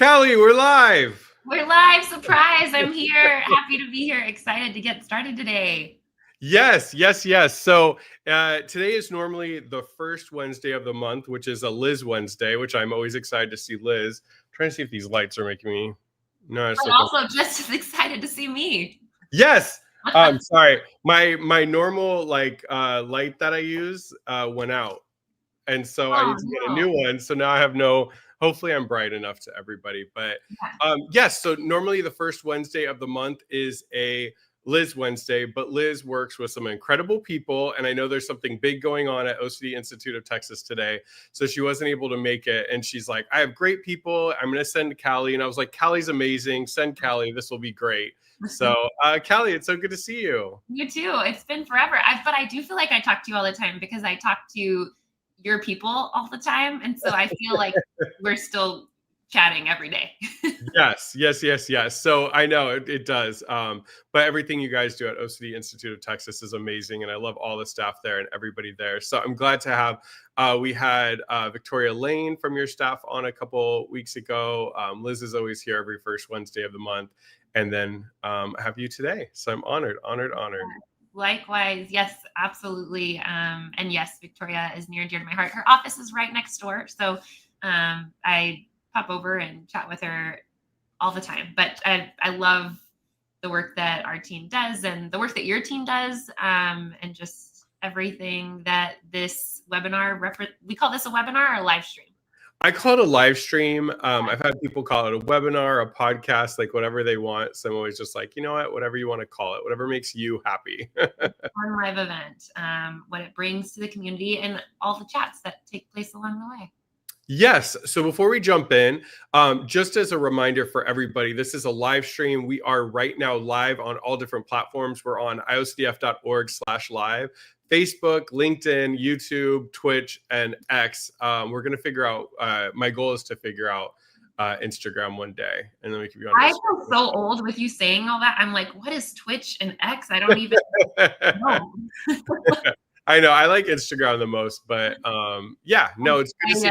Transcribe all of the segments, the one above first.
Callie, we're live. We're live. Surprise. I'm here. Happy to be here. Excited to get started today. Yes. So today is normally the first Wednesday of the month, which is a Liz Wednesday, which I'm always excited to see Liz. I'm trying to see if these lights are making me. No, I'm also just as excited to see me. Yes. Sorry. My normal light that I use went out. And so I need to get a new one. So now I have hopefully I'm bright enough to everybody. But yes, so normally the first Wednesday of the month is a Liz Wednesday, but Liz works with some incredible people. And I know there's something big going on at OCD Institute of Texas today. So she wasn't able to make it. And she's like, I have great people. I'm going to send Callie. And I was like, Callie's amazing. Send Callie. This will be great. So Callie, it's so good to see you. You too. It's been forever. But I do feel like I talk to you all the time because I talk to your people all the time. And so I feel like we're still chatting every day. Yes. So I know it does. But everything you guys do at OCD Institute of Texas is amazing. And I love all the staff there and everybody there. So I'm glad to have, we had Victoria Lane from your staff on a couple weeks ago. Liz is always here every first Wednesday of the month. And then I have you today. So I'm honored. Likewise. Yes, absolutely. And yes, Victoria is near and dear to my heart. Her office is right next door. So I pop over and chat with her all the time. But I love the work that our team does and the work that your team does, and just everything that this webinar, we call this a webinar or a live stream? I call it a live stream. I've had people call it a webinar, a podcast, like whatever they want. So I'm always just like, you know what, whatever you want to call it, whatever makes you happy. Fun live event, what it brings to the community and all the chats that take place along the way. Yes. So before we jump in, just as a reminder for everybody, this is a live stream. We are right now live on all different platforms. We're on iocdf.org/live, Facebook, LinkedIn, YouTube, Twitch, and X. We're going to figure out, my goal is to figure out Instagram one day, and then we can be on. I feel so old with you saying all that. I'm like, what is Twitch and X? I don't even know. I know. I like Instagram the most, but yeah, no, it's good to see.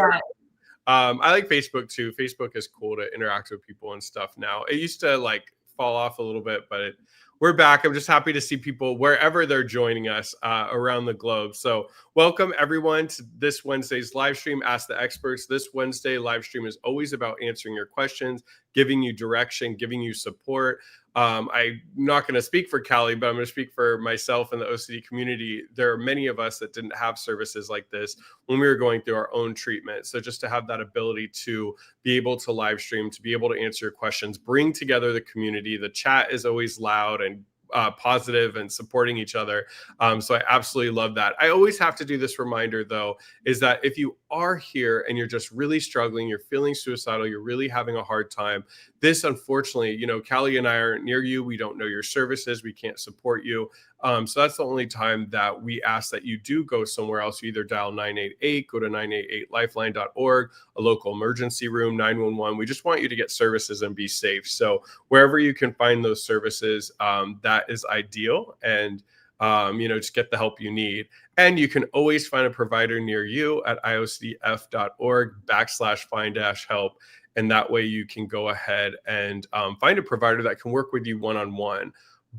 I like Facebook too. Facebook is cool to interact with people and stuff now. It used to like fall off a little bit, but we're back. I'm just happy to see people wherever they're joining us around the globe. So welcome everyone to this Wednesday's live stream, Ask the Experts. This Wednesday live stream is always about answering your questions, giving you direction, giving you support. I'm not going to speak for Callie, but I'm going to speak for myself and the OCD community. There are many of us that didn't have services like this when we were going through our own treatment. So just to have that ability to be able to live stream, to be able to answer your questions, bring together the community. The chat is always loud and positive and supporting each other. So I absolutely love that. I always have to do this reminder though, is that if you are here and you're just really struggling, you're feeling suicidal, you're really having a hard time, this unfortunately, you know, Callie and I aren't near you. We don't know your services. We can't support you. So that's the only time that we ask that you do go somewhere else. You either dial 988, go to 988lifeline.org, a local emergency room, 911. We just want you to get services and be safe. So wherever you can find those services, that is ideal. And you know, just get the help you need. And you can always find a provider near you at iocdf.org/find-help. And that way you can go ahead and find a provider that can work with you one-on-one.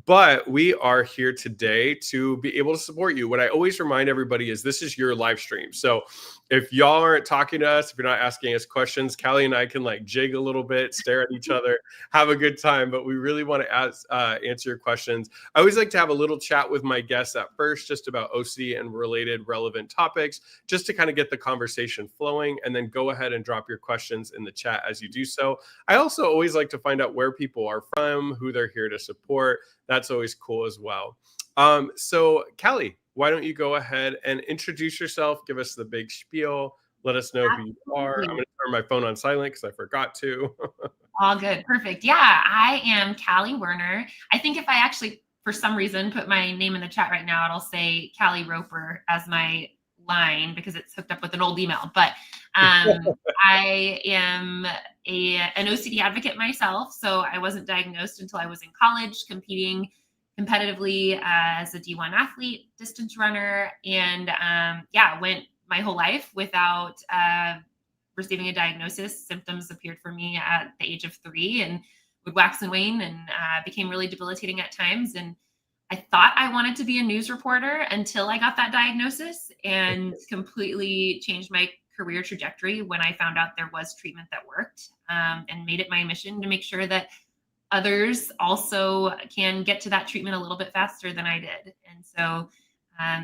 But we are here today to be able to support you. What I always remind everybody is this is your live stream. So if y'all aren't talking to us, if you're not asking us questions, Callie and I can like jig a little bit, stare at each other, have a good time. But we really want to answer your questions. I always like to have a little chat with my guests at first, just about OCD and related relevant topics, just to kind of get the conversation flowing, and then go ahead and drop your questions in the chat as you do so. I also always like to find out where people are from, who they're here to support. That's always cool as well. So Callie, why don't you go ahead and introduce yourself, give us the big spiel, let us know who you are. I'm going to turn my phone on silent because I forgot to. All good. Perfect. Yeah, I am Callie Werner. I think if I actually, for some reason, put my name in the chat right now, it'll say Callie Roper as my line because it's hooked up with an old email. But I am an OCD advocate myself. So I wasn't diagnosed until I was in college, competing competitively as a D1 athlete, distance runner, and went my whole life without receiving a diagnosis. Symptoms appeared for me at the age of 3 and would wax and wane, and became really debilitating at times. And I thought I wanted to be a news reporter until I got that diagnosis, and completely changed my career trajectory when I found out there was treatment that worked, and made it my mission to make sure that others also can get to that treatment a little bit faster than I did. And so,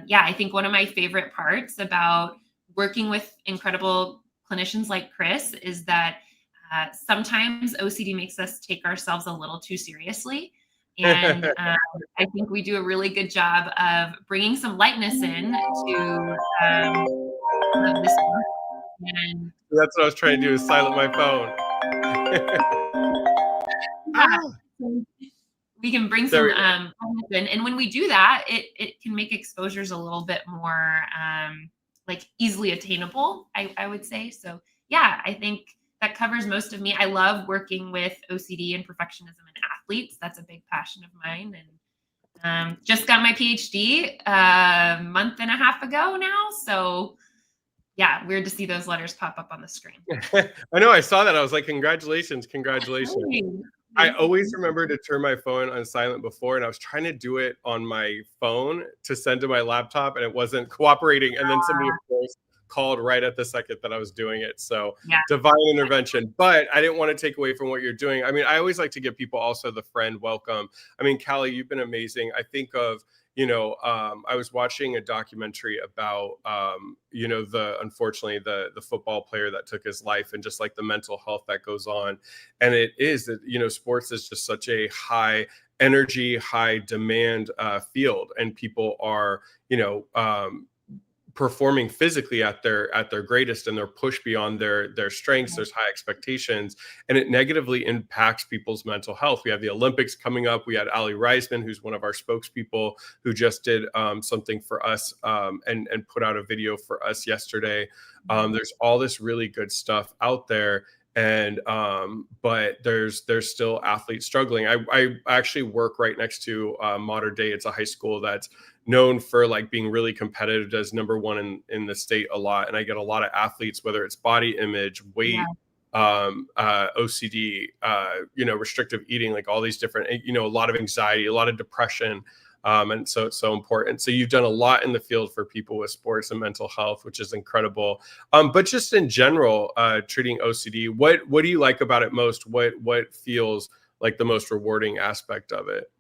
yeah, I think one of my favorite parts about working with incredible clinicians like Chris is that sometimes OCD makes us take ourselves a little too seriously. And I think we do a really good job of bringing some lightness in to this work. And That's what I was trying to do, is silent my phone. yeah, we can bring some and when we do that, it can make exposures a little bit more like easily attainable, I would say. So yeah, I think that covers most of me. I love working with OCD and perfectionism in athletes. That's a big passion of mine. And just got my PhD a month and a half ago now. So yeah, weird to see those letters pop up on the screen. I know, I saw that. I was like, congratulations. I always remember to turn my phone on silent before, and I was trying to do it on my phone to send to my laptop, and it wasn't cooperating. And then somebody, of course, called right at the second that I was doing it. So divine intervention. But I didn't want to take away from what you're doing. I mean, I always like to give people also the friend welcome. I mean, Callie, you've been amazing. I think of, I was watching a documentary about, unfortunately the football player that took his life, and just like the mental health that goes on. And it is that, sports is just such a high energy, high demand field, and people are, performing physically at their greatest, and they're pushed beyond their strengths. There's high expectations, and it negatively impacts people's mental health. We have the Olympics coming up. We had Ali Reisman, who's one of our spokespeople, who just did something for us and put out a video for us yesterday. There's all this really good stuff out there. And but there's still athletes struggling. I actually work right next to Modern Day. It's a high school that's known for like being really competitive, does number one in the state a lot. And I get a lot of athletes, whether it's body image, weight, OCD, restrictive eating, like all these different, a lot of anxiety, a lot of depression. And so it's so important. So you've done a lot in the field for people with sports and mental health, which is incredible. But just in general, treating OCD, what do you like about it most? What feels like the most rewarding aspect of it?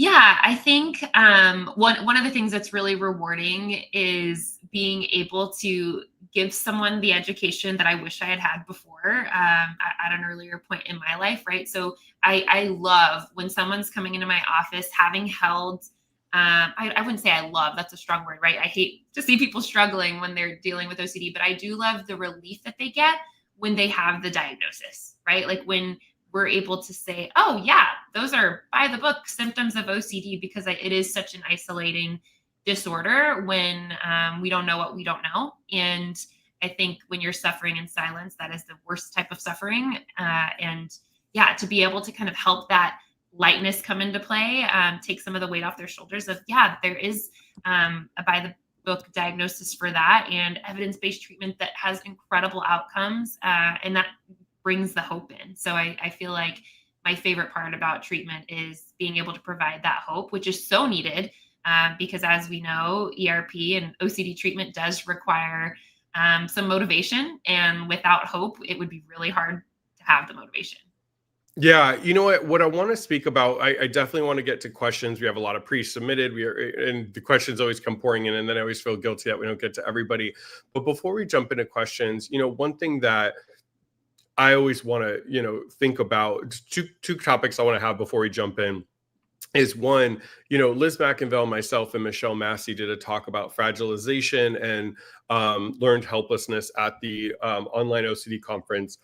Yeah, I think one of the things that's really rewarding is being able to give someone the education that I wish I had had before at an earlier point in my life, right? So I love when someone's coming into my office having held, I wouldn't say I love, that's a strong word, right? I hate to see people struggling when they're dealing with OCD, but I do love the relief that they get when they have the diagnosis, right? Like when we're able to say, oh yeah, those are by the book symptoms of OCD, because it is such an isolating disorder when we don't know what we don't know. And I think when you're suffering in silence, that is the worst type of suffering. And yeah, to be able to kind of help that lightness come into play, take some of the weight off their shoulders of, yeah, there is a by the book diagnosis for that, and evidence-based treatment that has incredible outcomes. And that brings the hope in. So I feel like my favorite part about treatment is being able to provide that hope, which is so needed because as we know, ERP and OCD treatment does require some motivation. And without hope, it would be really hard to have the motivation. Yeah, you know what I want to speak about, I definitely want to get to questions. We have a lot of pre-submitted, and the questions always come pouring in, and then I always feel guilty that we don't get to everybody. But before we jump into questions, one thing that I always want to, think about, two topics I want to have before we jump in is one, Liz McInville, myself, and Michelle Massey did a talk about fragilization and learned helplessness at the online OCD conference,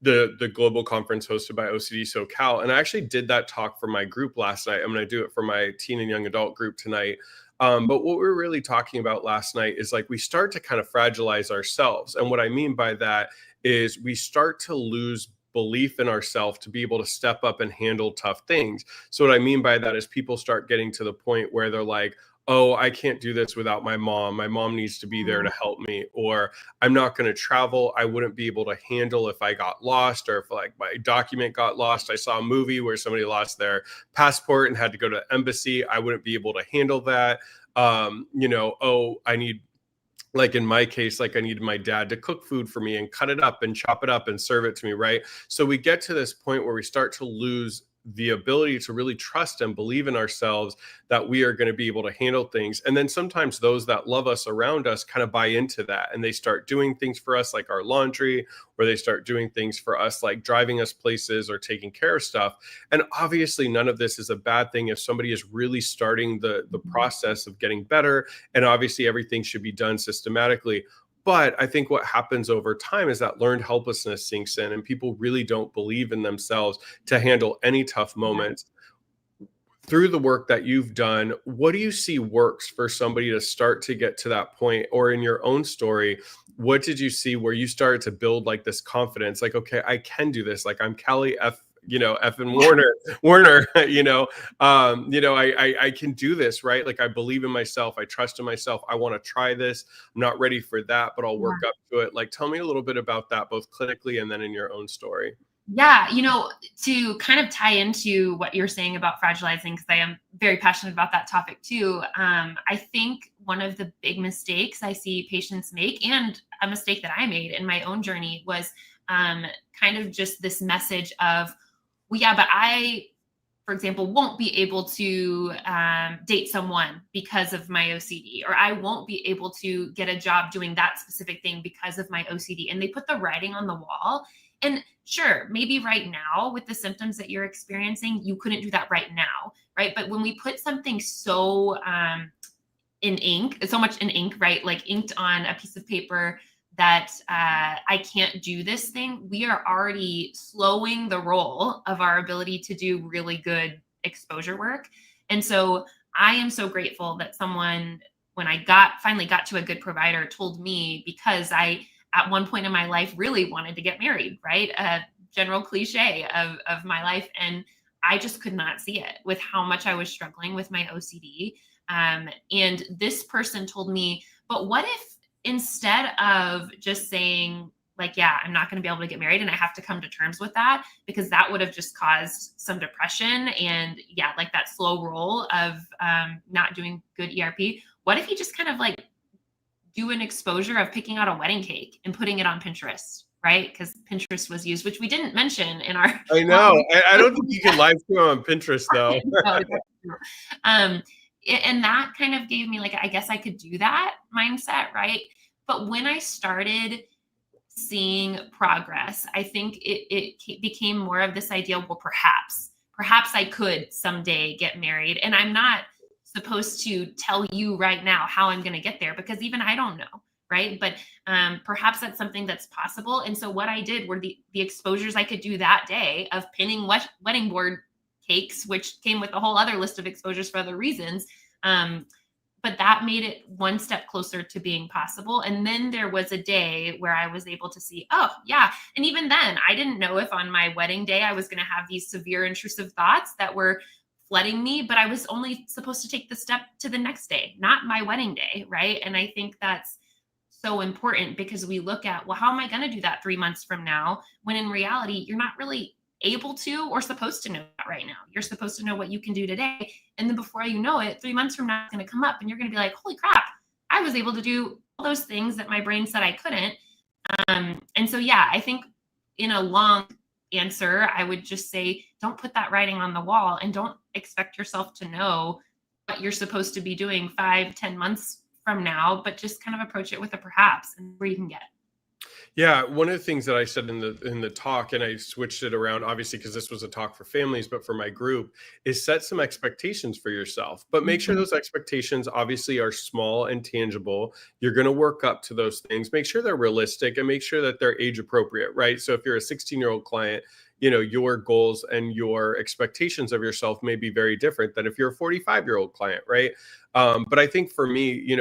the global conference hosted by OCD SoCal. And I actually did that talk for my group last night. I'm going to do it for my teen and young adult group tonight. But what we're really talking about last night is like we start to kind of fragilize ourselves. And what I mean by that is we start to lose belief in ourselves to be able to step up and handle tough things. So what I mean by that is people start getting to the point where they're like, oh, I can't do this without my mom. My mom needs to be there to help me. Or I'm not going to travel. I wouldn't be able to handle if I got lost or if like my document got lost. I saw a movie where somebody lost their passport and had to go to the embassy. I wouldn't be able to handle that. Oh, I need, like in my case, like I needed my dad to cook food for me and cut it up and chop it up and serve it to me, right? So we get to this point where we start to lose the ability to really trust and believe in ourselves that we are going to be able to handle things. And then sometimes those that love us around us kind of buy into that and they start doing things for us like our laundry, or they start doing things for us like driving us places or taking care of stuff. And obviously none of this is a bad thing if somebody is really starting the process of getting better, and obviously everything should be done systematically. But I think what happens over time is that learned helplessness sinks in and people really don't believe in themselves to handle any tough moments. Through the work that you've done, what do you see works for somebody to start to get to that point? Or in your own story, what did you see where you started to build like this confidence? Like, okay, I can do this. Like I'm Callie F, F and Warner, I can do this, right? Like I believe in myself. I trust in myself. I want to try this. I'm not ready for that, but I'll work up to it. Like, tell me a little bit about that, both clinically and then in your own story. Yeah, to kind of tie into what you're saying about fragilizing, because I am very passionate about that topic too. I think one of the big mistakes I see patients make, and a mistake that I made in my own journey, was kind of just this message of, well, yeah, but I, for example, won't be able to date someone because of my OCD, or I won't be able to get a job doing that specific thing because of my OCD. And they put the writing on the wall. And sure, maybe right now with the symptoms that you're experiencing, you couldn't do that right now, right? But when we put something so in ink, so much in ink, right? Like inked on a piece of paper that I can't do this thing, we are already slowing the roll of our ability to do really good exposure work. And so I am so grateful that someone, when I finally got to a good provider, told me, because I, at one point in my life, really wanted to get married, right? A general cliche of my life. And I just could not see it with how much I was struggling with my OCD. And this person told me, but what if instead of just saying, like, yeah, I'm not going to be able to get married and I have to come to terms with that, because that would have just caused some depression and, yeah, like that slow roll of not doing good ERP. What if you just kind of like do an exposure of picking out a wedding cake and putting it on Pinterest, right? Because Pinterest was used, which we didn't mention in our. I know. I don't think you can live stream on Pinterest though. And that kind of gave me like, I guess I could do that mindset, right? But when I started seeing progress, I think it became more of this idea, well, perhaps I could someday get married. And I'm not supposed to tell you right now how I'm going to get there, because even I don't know, right? But perhaps that's something that's possible. And so what I did were the exposures I could do that day of pinning wedding board cakes, which came with a whole other list of exposures for other reasons. But that made it one step closer to being possible. And then there was a day where I was able to see, oh yeah. And even then I didn't know if on my wedding day I was going to have these severe intrusive thoughts that were flooding me, but I was only supposed to take the step to the next day, not my wedding day. Right. And I think that's so important, because we look at, well, how am I going to do that 3 months from now? When in reality, you're not really able to or supposed to know that right now. You're supposed to know what you can do today. And then before you know it, 3 months from now, it's going to come up and you're going to be like, holy crap, I was able to do all those things that my brain said I couldn't. And so, yeah, I think in a long answer, I would just say, don't put that writing on the wall and don't expect yourself to know what you're supposed to be doing 5-10 months from now, but just kind of approach it with a perhaps and where you can get. Yeah, one of the things that I said in the talk, and I switched it around, obviously, because this was a talk for families, but for my group, is set some expectations for yourself. But make sure those expectations obviously are small and tangible. You're going to work up to those things. Make sure they're realistic and make sure that they're age appropriate, right? So if you're a 16-year-old client, your goals and your expectations of yourself may be very different than if you're a 45-year-old client, right? But I think for me,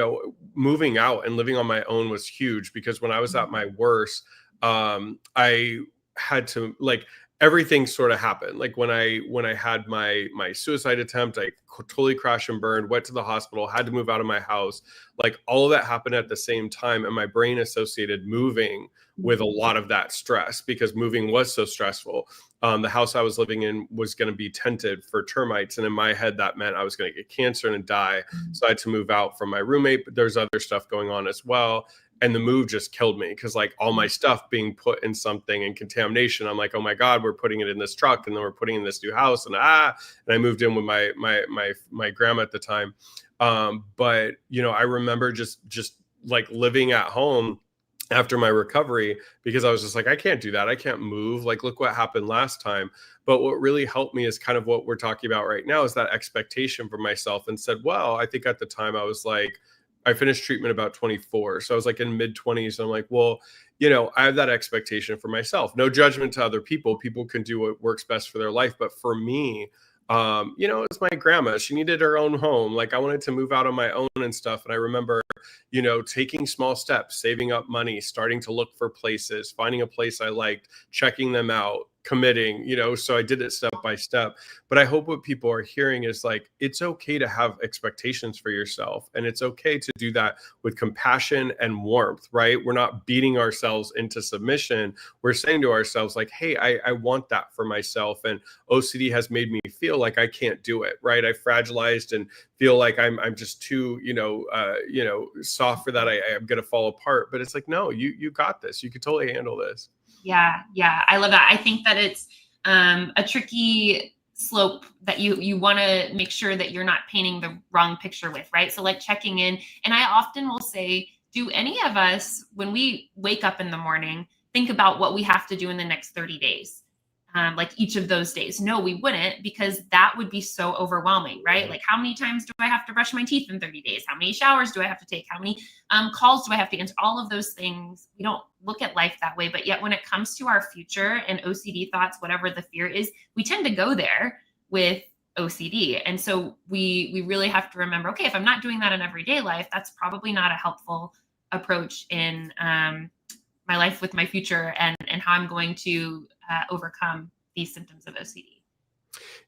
moving out and living on my own was huge, because when I was at my worst, I had to, like, everything sort of happened. Like when I had my suicide attempt, I totally crashed and burned, went to the hospital, had to move out of my house. Like all of that happened at the same time, and my brain associated moving with a lot of that stress because moving was so stressful. The house I was living in was going to be tented for termites, and in my head that meant I was going to get cancer and die. So I had to move out from my roommate, but there's other stuff going on as well. And the move just killed me because like all my stuff being put in something and contamination, I'm like, oh my God, we're putting it in this truck and then we're putting it in this new house, and I moved in with my grandma at the time. But you know, I remember just like living at home after my recovery because I was just like, I can't do that. I can't move. Like, look what happened last time. But what really helped me is kind of what we're talking about right now is that expectation for myself, and said, well, I think at the time I was like, I finished treatment about 24. So I was like in mid 20s. I'm like, well, you know, I have that expectation for myself. No judgment to other people. People can do what works best for their life. But for me, you know, it's my grandma. She needed her own home. Like I wanted to move out on my own and stuff. And I remember, you know, taking small steps, saving up money, starting to look for places, finding a place I liked, checking them out, committing, you know, so I did it step by step. But I hope what people are hearing is like, it's okay to have expectations for yourself. And it's okay to do that with compassion and warmth, right? We're not beating ourselves into submission. We're saying to ourselves like, hey, I want that for myself. And OCD has made me feel like I can't do it, right? I fragilized and feel like I'm just too, soft for that. I'm going to fall apart. But it's like, no, you got this. You can totally handle this. Yeah. I love that. I think that it's a tricky slope that you want to make sure that you're not painting the wrong picture with, right? So like checking in. And I often will say, do any of us, when we wake up in the morning, think about what we have to do in the next 30 days? Like each of those days? No, we wouldn't, because that would be so overwhelming, right? Like how many times do I have to brush my teeth in 30 days? How many showers do I have to take? How many calls do I have to answer? All of those things. We don't look at life that way. But yet when it comes to our future and OCD thoughts, whatever the fear is, we tend to go there with OCD. And so we really have to remember, okay, if I'm not doing that in everyday life, that's probably not a helpful approach in my life with my future and how I'm going to overcome these symptoms of OCD.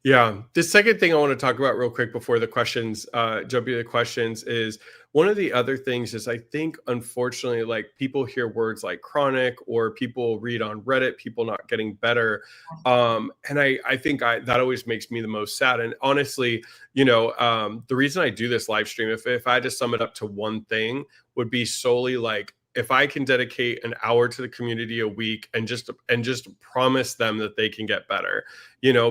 Yeah. The second thing I want to talk about real quick before the questions, jump into the questions, is one of the other things is I think, unfortunately, like people hear words like chronic, or people read on Reddit, people not getting better. And I think that always makes me the most sad. And honestly, the reason I do this live stream, if I had to sum it up to one thing, would be solely like, if I can dedicate an hour to the community a week and just promise them that they can get better,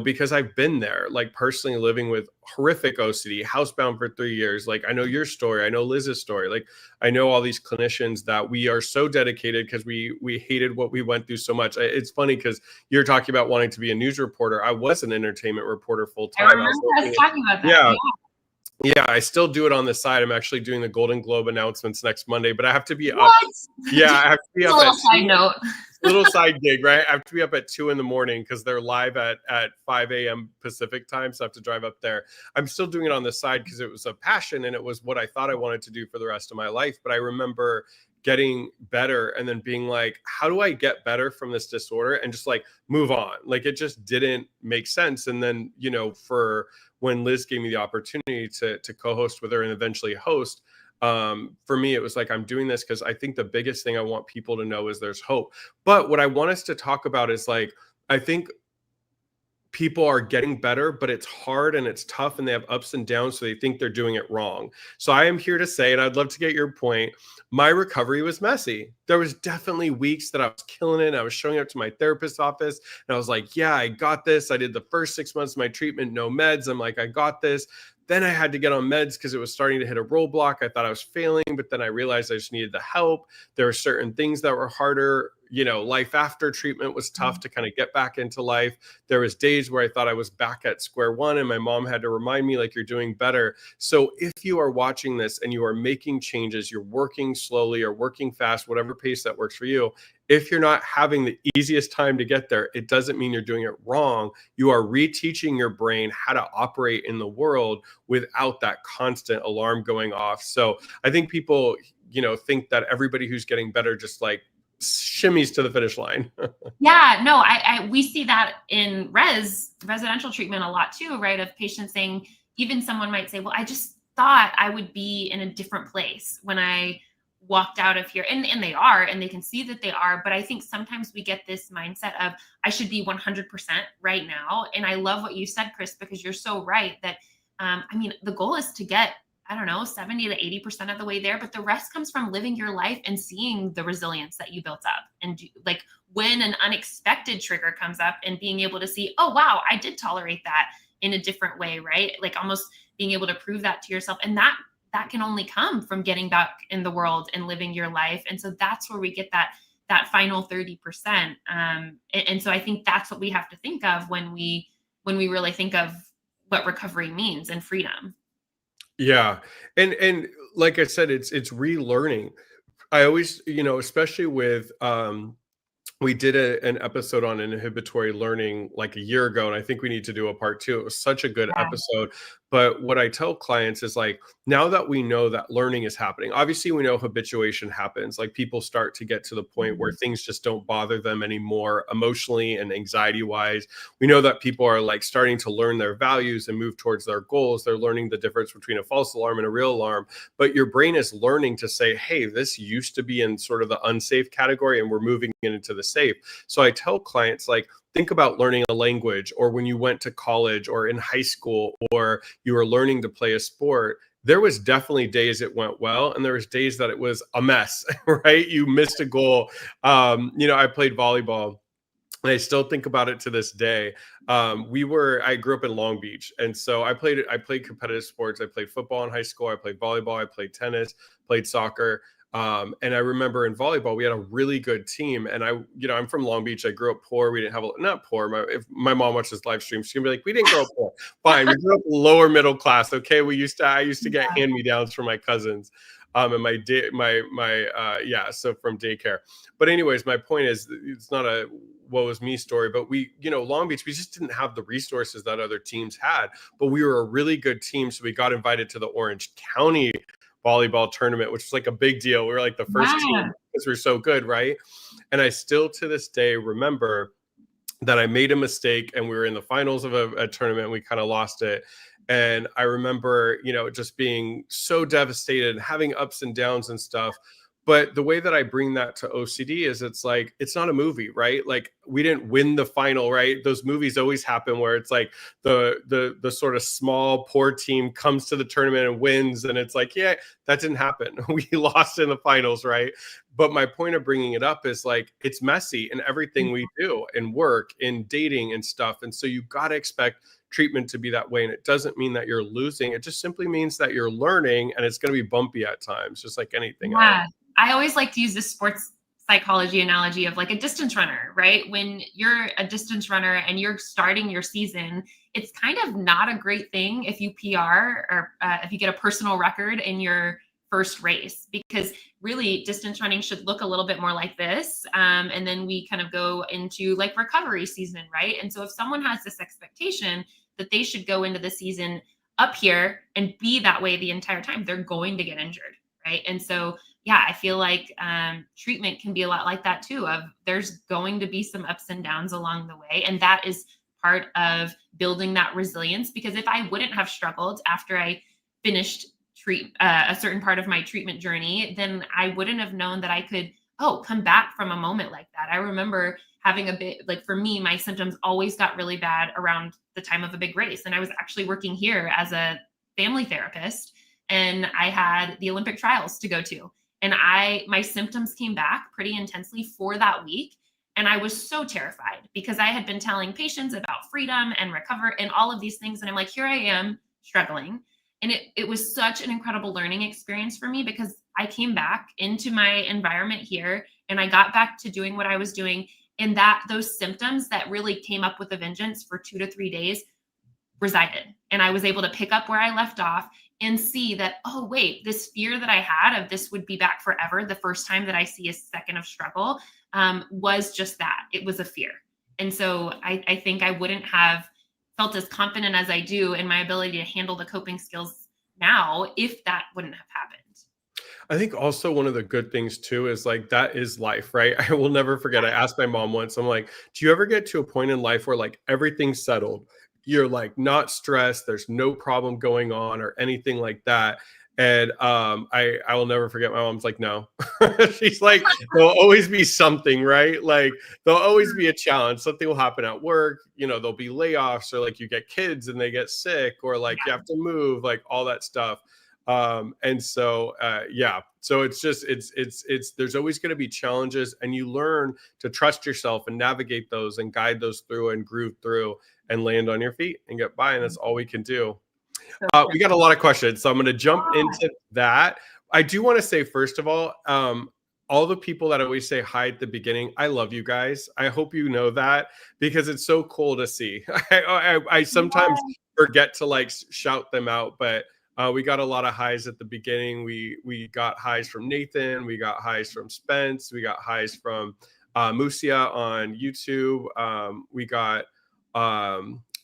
because I've been there, like personally living with horrific OCD, housebound for 3 years. Like I know your story, I know Liz's story. Like I know all these clinicians that we are so dedicated because we hated what we went through so much. It's funny because you're talking about wanting to be a news reporter. I was an entertainment reporter full time. I remember us talking about that. Yeah. Yeah, I still do it on the side. I'm actually doing the Golden Globe announcements next Monday, but I have to be up. Yeah, I have to be up. A little side note. Little side gig, right? I have to be up at 2 a.m. because they're live at 5 a.m. Pacific time. So I have to drive up there. I'm still doing it on the side because it was a passion and it was what I thought I wanted to do for the rest of my life. But I remember getting better and then being like, how do I get better from this disorder and just like move on? Like it just didn't make sense. And then, for when Liz gave me the opportunity to co-host with her and eventually host, for me, it was like, I'm doing this because I think the biggest thing I want people to know is there's hope. But what I want us to talk about is like, I think people are getting better, but it's hard and it's tough and they have ups and downs. So they think they're doing it wrong. So I am here to say, and I'd love to get your point, my recovery was messy. There was definitely weeks that I was killing it. I was showing up to my therapist's office and I was like, yeah, I got this. I did the first 6 months of my treatment, no meds. I'm like, I got this. Then I had to get on meds because it was starting to hit a roadblock. I thought I was failing, but then I realized I just needed the help. There were certain things that were harder. Life after treatment was tough to kind of get back into life. There was days where I thought I was back at square one and my mom had to remind me, like, you're doing better. So if you are watching this and you are making changes, you're working slowly or working fast, whatever pace that works for you, if you're not having the easiest time to get there, it doesn't mean you're doing it wrong. You are reteaching your brain how to operate in the world without that constant alarm going off. So I think people, think that everybody who's getting better just like shimmies to the finish line. Yeah, no, we see that in residential treatment a lot too, right? Of patients saying, even someone might say, well, I just thought I would be in a different place when I walked out of here. And they are, and they can see that they are. But I think sometimes we get this mindset of, I should be 100% right now. And I love what you said, Chris, because you're so right that, I mean, the goal is to get, I don't know, 70 to 80% of the way there, but the rest comes from living your life and seeing the resilience that you built up. And like when an unexpected trigger comes up and being able to see, oh, wow, I did tolerate that in a different way, right? Like almost being able to prove that to yourself. And that can only come from getting back in the world and living your life. And so that's where we get that final 30%. And so I think that's what we have to think of when we really think of what recovery means and freedom. Yeah. And like I said, it's relearning. I always, especially with we did an episode on inhibitory learning like a year ago, and I think we need to do a part two. It was such a good episode. But what I tell clients is like, now that we know that learning is happening, obviously we know habituation happens. Like people start to get to the point where things just don't bother them anymore emotionally and anxiety wise. We know that people are like starting to learn their values and move towards their goals. They're learning the difference between a false alarm and a real alarm. But your brain is learning to say, hey, this used to be in sort of the unsafe category and we're moving it into the safe. So I tell clients, like, think about learning a language, or when you went to college or in high school, or you were learning to play a sport. There was definitely days it went well, and there was days that it was a mess, right? You missed a goal. I played volleyball, and I still think about it to this day. I grew up in Long Beach, and so I played competitive sports. I played football in high school. I played volleyball. I played tennis, played soccer. And I remember in volleyball, we had a really good team. And I'm from Long Beach. I grew up poor. We didn't have not poor. If my mom watches live stream, she's gonna be like, we didn't grow up poor. Fine. We grew up lower middle class. Okay. I used to get hand-me-downs from my cousins. And so from daycare. But anyways, my point is, it's not a woe is me story, but Long Beach, we just didn't have the resources that other teams had, but we were a really good team. So we got invited to the Orange County volleyball tournament, which was like a big deal. We were like the first team because we were so good, right? And I still to this day remember that I made a mistake and we were in the finals of a tournament and we kind of lost it. And I remember, just being so devastated, having ups and downs and stuff. But the way that I bring that to OCD is it's like, it's not a movie, right? Like we didn't win the final, right? Those movies always happen where it's like the sort of small, poor team comes to the tournament and wins. And it's like, yeah, that didn't happen. We lost in the finals, right? But my point of bringing it up is like, it's messy in everything we do, in work, in dating and stuff. And so you got to expect treatment to be that way. And it doesn't mean that you're losing. It just simply means that you're learning, and it's going to be bumpy at times, just like anything else. I always like to use this sports psychology analogy of like a distance runner, right? When you're a distance runner and you're starting your season, it's kind of not a great thing if you PR or if you get a personal record in your first race, because really distance running should look a little bit more like this. And then we kind of go into like recovery season, right? And so if someone has this expectation that they should go into the season up here and be that way the entire time, they're going to get injured, right? And so yeah, I feel like treatment can be a lot like that too, of there's going to be some ups and downs along the way. And that is part of building that resilience, because if I wouldn't have struggled after I finished a certain part of my treatment journey, then I wouldn't have known that I could, come back from a moment like that. I remember having a bit, like for me, my symptoms always got really bad around the time of a big race. And I was actually working here as a family therapist, and I had the Olympic trials to go to. And my symptoms came back pretty intensely for that week. And I was so terrified because I had been telling patients about freedom and recover and all of these things. And I'm like, here I am struggling. And it was such an incredible learning experience for me, because I came back into my environment here and I got back to doing what I was doing. And that those symptoms that really came up with a vengeance for 2 to 3 days resided. And I was able to pick up where I left off and see that, oh, wait, this fear that I had of this would be back forever the first time that I see a second of struggle was just that. It was a fear. And so I think I wouldn't have felt as confident as I do in my ability to handle the coping skills now if that wouldn't have happened. I think also one of the good things too is like that is life, right? I will never forget. I asked my mom once, I'm like, do you ever get to a point in life where like everything's settled? You're like not stressed, there's no problem going on or anything like that. And I will never forget my mom's like, no. She's like, there'll always be something, right? Like there'll always be a challenge. Something will happen at work, you know, there'll be layoffs or like you get kids and they get sick or like you have to move, like all that stuff. And so yeah, so it's just it's there's always going to be challenges, and you learn to trust yourself and navigate those and guide those through and groove through and land on your feet and get by, and that's all we can do. So We got a lot of questions, so I'm going to jump yeah. into that. I do want to say first of all the people that always say hi at the beginning, I love you guys. I hope you know that, because it's so cool to see. I sometimes forget to like shout them out, but we got a lot of highs at the beginning. We got highs from Nathan. We got highs from Spence. We got highs from Musia on YouTube. We got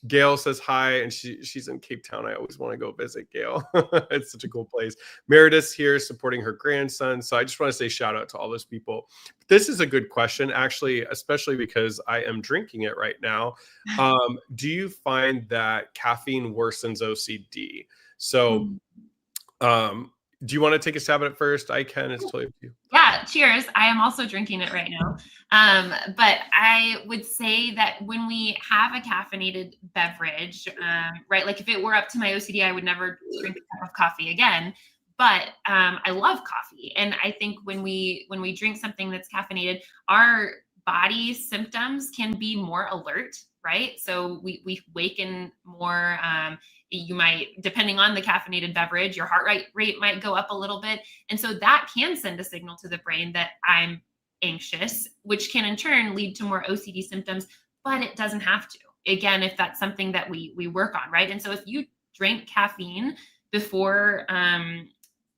Gail says hi, and she's in Cape Town. I always want to go visit Gail. It's such a cool place. Meredith's here supporting her grandson. So I just want to say shout out to all those people. This is a good question, actually, especially because I am drinking it right now. Do you find that caffeine worsens OCD? So do you want to take a stab at it first? I can. It's totally up to you. Yeah, cheers. I am also drinking it right now. But I would say that when we have a caffeinated beverage, right, like if it were up to my OCD, I would never drink a cup of coffee again. But I love coffee. And I think when we drink something that's caffeinated, our body symptoms can be more alert, right? So we waken more. You might, depending on the caffeinated beverage, your heart rate might go up a little bit. And so that can send a signal to the brain that I'm anxious, which can in turn lead to more OCD symptoms, but it doesn't have to. Again, if that's something that we work on, right? And so if you drink caffeine before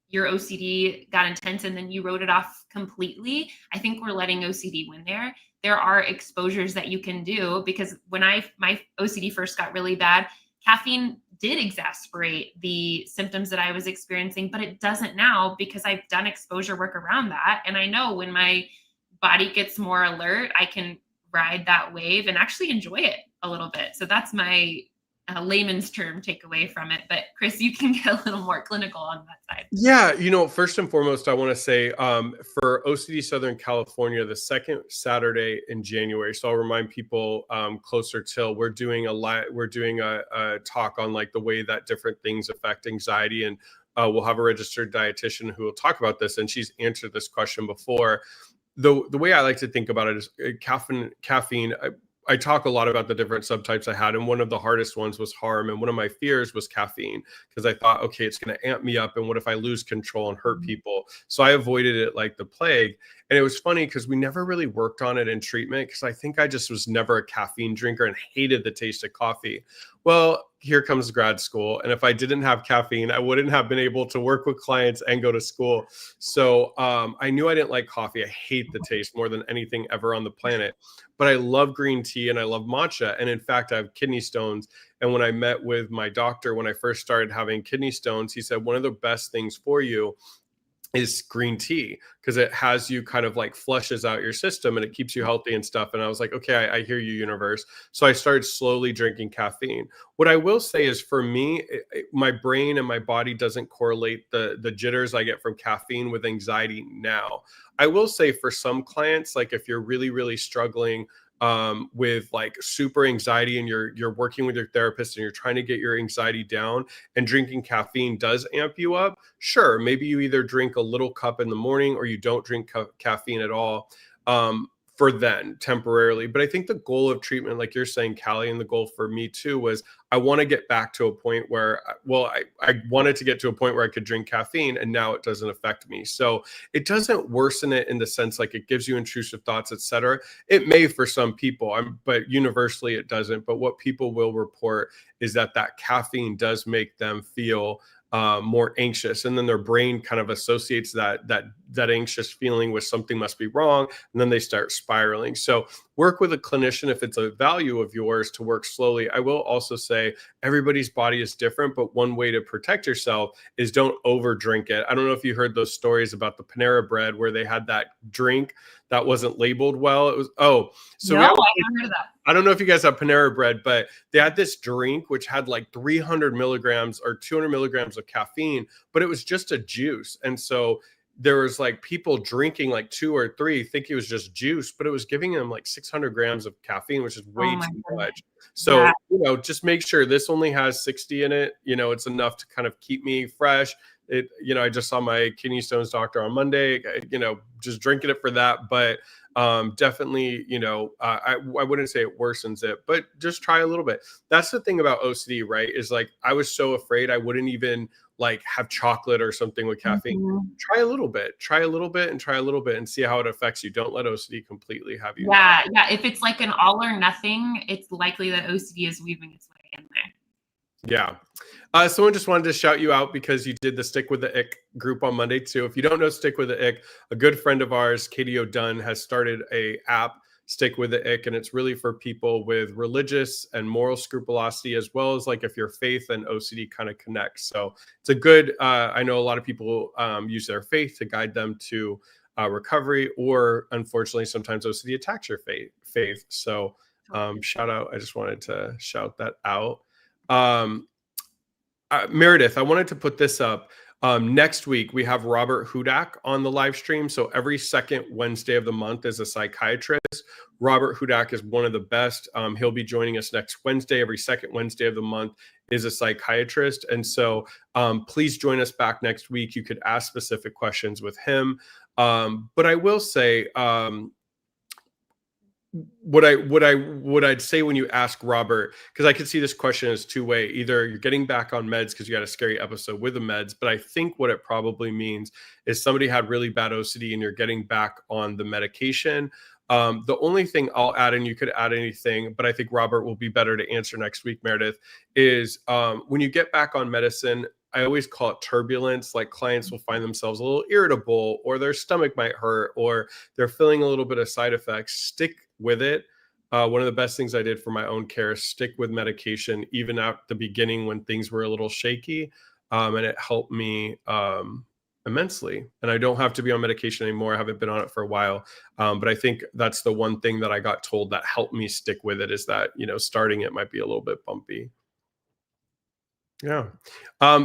your OCD got intense and then you wrote it off completely, I think we're letting OCD win there. There are exposures that you can do, because when my OCD first got really bad, caffeine did exacerbate the symptoms that I was experiencing, but it doesn't now, because I've done exposure work around that. And I know when my body gets more alert, I can ride that wave and actually enjoy it a little bit. So that's my layman's term takeaway from it. But Chris, you can get a little more clinical on that side. Yeah, you know, first and foremost, I want to say for OCD Southern California, the second Saturday in January. So I'll remind people closer till we're doing a talk on like the way that different things affect anxiety, and we'll have a registered dietitian who will talk about this, and she's answered this question before. The way I like to think about it is caffeine. I talk a lot about the different subtypes I had, and one of the hardest ones was harm, and one of my fears was caffeine, because I thought, okay, it's going to amp me up, and what if I lose control and hurt people? So I avoided it like the plague. And it was funny because we never really worked on it in treatment, because I think I just was never a caffeine drinker and hated the taste of coffee. Well, here comes grad school, and if I didn't have caffeine, I wouldn't have been able to work with clients and go to school. So I knew I didn't like coffee. I hate the taste more than anything ever on the planet. But I love green tea and I love matcha. And in fact, I have kidney stones. And when I met with my doctor, when I first started having kidney stones, he said, one of the best things for you is green tea, because it has you kind of like flushes out your system and it keeps you healthy and stuff. And I was like, okay, I hear you, universe. So I started slowly drinking caffeine. What I will say is, for me, my brain and my body doesn't correlate the jitters I get from caffeine with anxiety now. I will say for some clients, like if you're really, really struggling with like super anxiety and you're working with your therapist and you're trying to get your anxiety down, and drinking caffeine does amp you up, sure, maybe you either drink a little cup in the morning or you don't drink caffeine at all for then temporarily. But I think the goal of treatment, like you're saying, Callie, and the goal for me too, was I want to get back to a point where, well, I wanted to get to a point where I could drink caffeine, and now it doesn't affect me. So it doesn't worsen it in the sense like it gives you intrusive thoughts, etc. It may for some people, but universally it doesn't. But what people will report is that caffeine does make them feel more anxious, and then their brain kind of associates that anxious feeling with something must be wrong, and then they start spiraling. So work with a clinician if it's a value of yours to work slowly. I will also say everybody's body is different, but one way to protect yourself is don't over drink it. I don't know if you heard those stories about the Panera Bread where they had that drink that wasn't labeled well. It was no, I haven't heard of that. I don't know if you guys have Panera Bread, but they had this drink which had like 300 milligrams or 200 milligrams of caffeine, but it was just a juice. And so there was like people drinking like 2 or 3, think it was just juice, but it was giving them like 600 grams of caffeine, which is way too much. So, just make sure this only has 60 in it. It's enough to kind of keep me fresh. I just saw my kidney stones doctor on Monday, just drinking it for that. But definitely, I wouldn't say it worsens it, but just try a little bit. That's the thing about OCD, right? Is like, I was so afraid I wouldn't even like have chocolate or something with caffeine. Try a little bit, and try a little bit and see how it affects you. Don't let OCD completely have you. Yeah. If it's like an all or nothing, it's likely that OCD is weaving its way in there. Yeah. Someone just wanted to shout you out because you did the Stick with the Ick group on Monday too. If you don't know Stick with the Ick, a good friend of ours, Katie O'Dunn, has started a app, Stick with the Ick, and it's really for people with religious and moral scrupulosity, as well as like if your faith and OCD kind of connect. So it's a good, I know a lot of people use their faith to guide them to recovery, or unfortunately, sometimes OCD attacks your faith. So shout out, I just wanted to shout that out. Meredith, I wanted to put this up. Next week, we have Robert Hudak on the live stream. So every second Wednesday of the month is a psychiatrist. Robert Hudak is one of the best. He'll be joining us next Wednesday. Every second Wednesday of the month is a psychiatrist. And so please join us back next week. You could ask specific questions with him. But I will say, what I'd say when you ask Robert, because I could see this question as two-way. Either you're getting back on meds because you had a scary episode with the meds, but I think what it probably means is somebody had really bad OCD and you're getting back on the medication. The only thing I'll add, and you could add anything, but I think Robert will be better to answer next week, Meredith, is when you get back on medicine, I always call it turbulence. Like clients will find themselves a little irritable, or their stomach might hurt, or they're feeling a little bit of side effects. Stick with it. One of the best things I did for my own care is stick with medication, even at the beginning when things were a little shaky. And it helped me immensely. And I don't have to be on medication anymore. I haven't been on it for a while. But I think that's the one thing that I got told that helped me stick with it, is that, starting it might be a little bit bumpy. Yeah.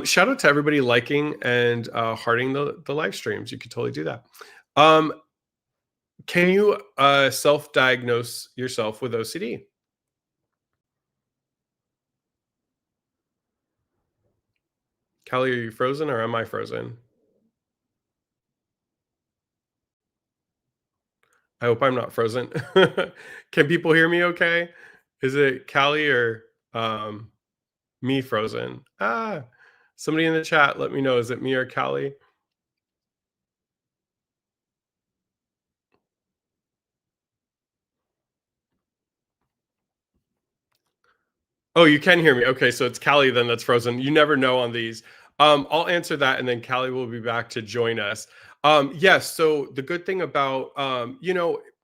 Shout out to everybody liking and hearting the live streams. You could totally do that. Can you self-diagnose yourself with OCD? Callie, are you frozen or am I frozen? I hope I'm not frozen. Can people hear me okay? Is it Callie or me frozen? Somebody in the chat, let me know. Is it me or Callie? Oh, you can hear me. Okay, so it's Callie then that's frozen. You never know on these. I'll answer that, and then Callie will be back to join us. Yes, so the good thing about,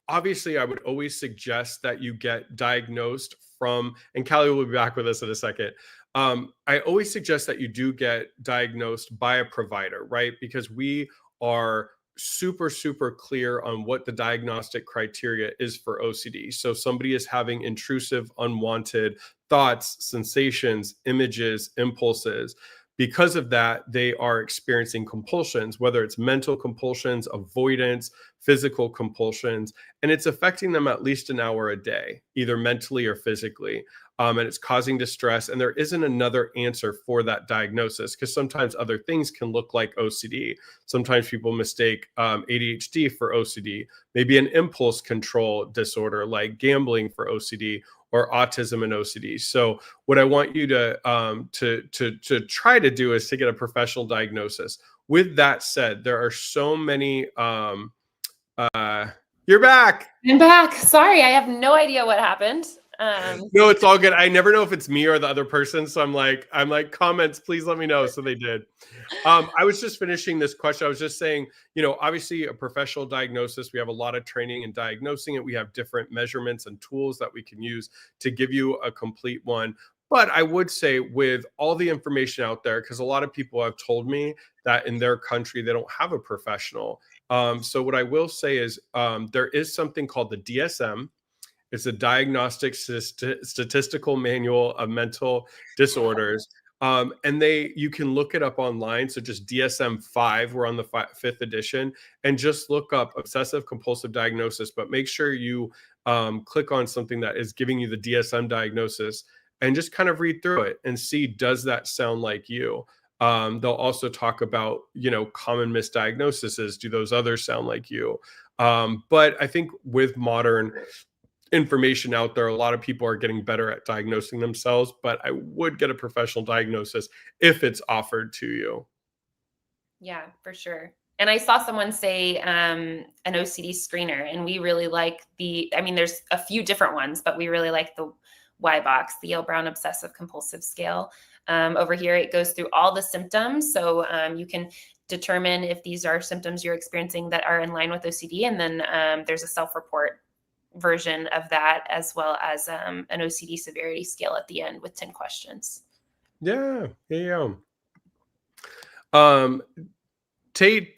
obviously I would always suggest that you get diagnosed from, and Callie will be back with us in a second. I always suggest that you do get diagnosed by a provider, right? Because we are super, super clear on what the diagnostic criteria is for OCD. So somebody is having intrusive, unwanted thoughts, sensations, images, impulses. Because of that, they are experiencing compulsions, whether it's mental compulsions, avoidance, physical compulsions, and it's affecting them at least an hour a day, either mentally or physically. And it's causing distress. And there isn't another answer for that diagnosis, because sometimes other things can look like OCD. Sometimes people mistake ADHD for OCD, maybe an impulse control disorder like gambling for OCD, or autism and OCD. So what I want you to try to do is to get a professional diagnosis. With that said, there are so many. You're back. I'm back. Sorry, I have no idea what happened. No, it's all good. I never know if it's me or the other person. So I'm like, comments, please let me know. So they did. I was just finishing this question. I was just saying, obviously a professional diagnosis, we have a lot of training in diagnosing it. We have different measurements and tools that we can use to give you a complete one. But I would say with all the information out there, because a lot of people have told me that in their country, they don't have a professional. So what I will say is there is something called the DSM. It's a diagnostic statistical manual of mental disorders. And you can look it up online. So just DSM-5, we're on the fifth edition, and just look up obsessive compulsive diagnosis. But make sure you click on something that is giving you the DSM diagnosis and just kind of read through it and see, does that sound like you? They'll also talk about, common misdiagnoses. Do those others sound like you? But I think with modern information out there, a lot of people are getting better at diagnosing themselves, but I would get a professional diagnosis if it's offered to you. Yeah, for sure. And I saw someone say an OCD screener, and we really like there's a few different ones, but we really like the Y-BOX, the Yale Brown Obsessive Compulsive Scale. Over here, it goes through all the symptoms. So you can determine if these are symptoms you're experiencing that are in line with OCD. And then there's a self-report version of that, as well as an OCD severity scale at the end with 10 questions. Yeah. Tay.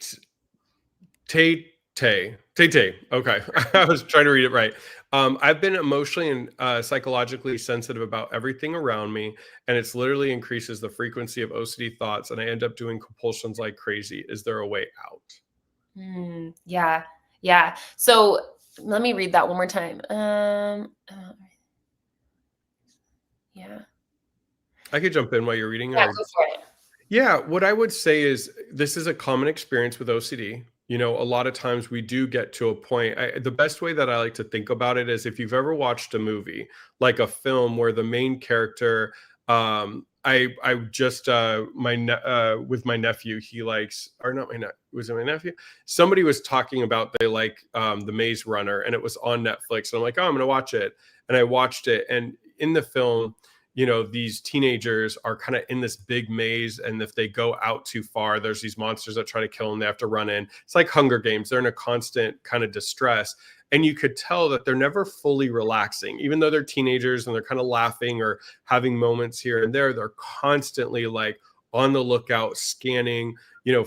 Okay. I was trying to read it right. I've been emotionally and psychologically sensitive about everything around me, and it's literally increases the frequency of OCD thoughts, and I end up doing compulsions like crazy. Is there a way out? Yeah. So let me read that one more time. Yeah. I could jump in while you're reading. Yeah, go for it. Yeah, what I would say is this is a common experience with OCD. A lot of times we do get to a point. The best way that I like to think about it is if you've ever watched a movie, like a film where the main character, I just with my nephew, he likes, or not was it my nephew? Somebody was talking about they like the Maze Runner, and it was on Netflix, and I'm like, oh, I'm gonna watch it, and I watched it, and in the film, these teenagers are kind of in this big maze, and if they go out too far, there's these monsters that try to kill them. They have to run in. It's like Hunger Games. They're in a constant kind of distress, and you could tell that they're never fully relaxing, even though they're teenagers and they're kind of laughing or having moments here and there. They're constantly like on the lookout, scanning,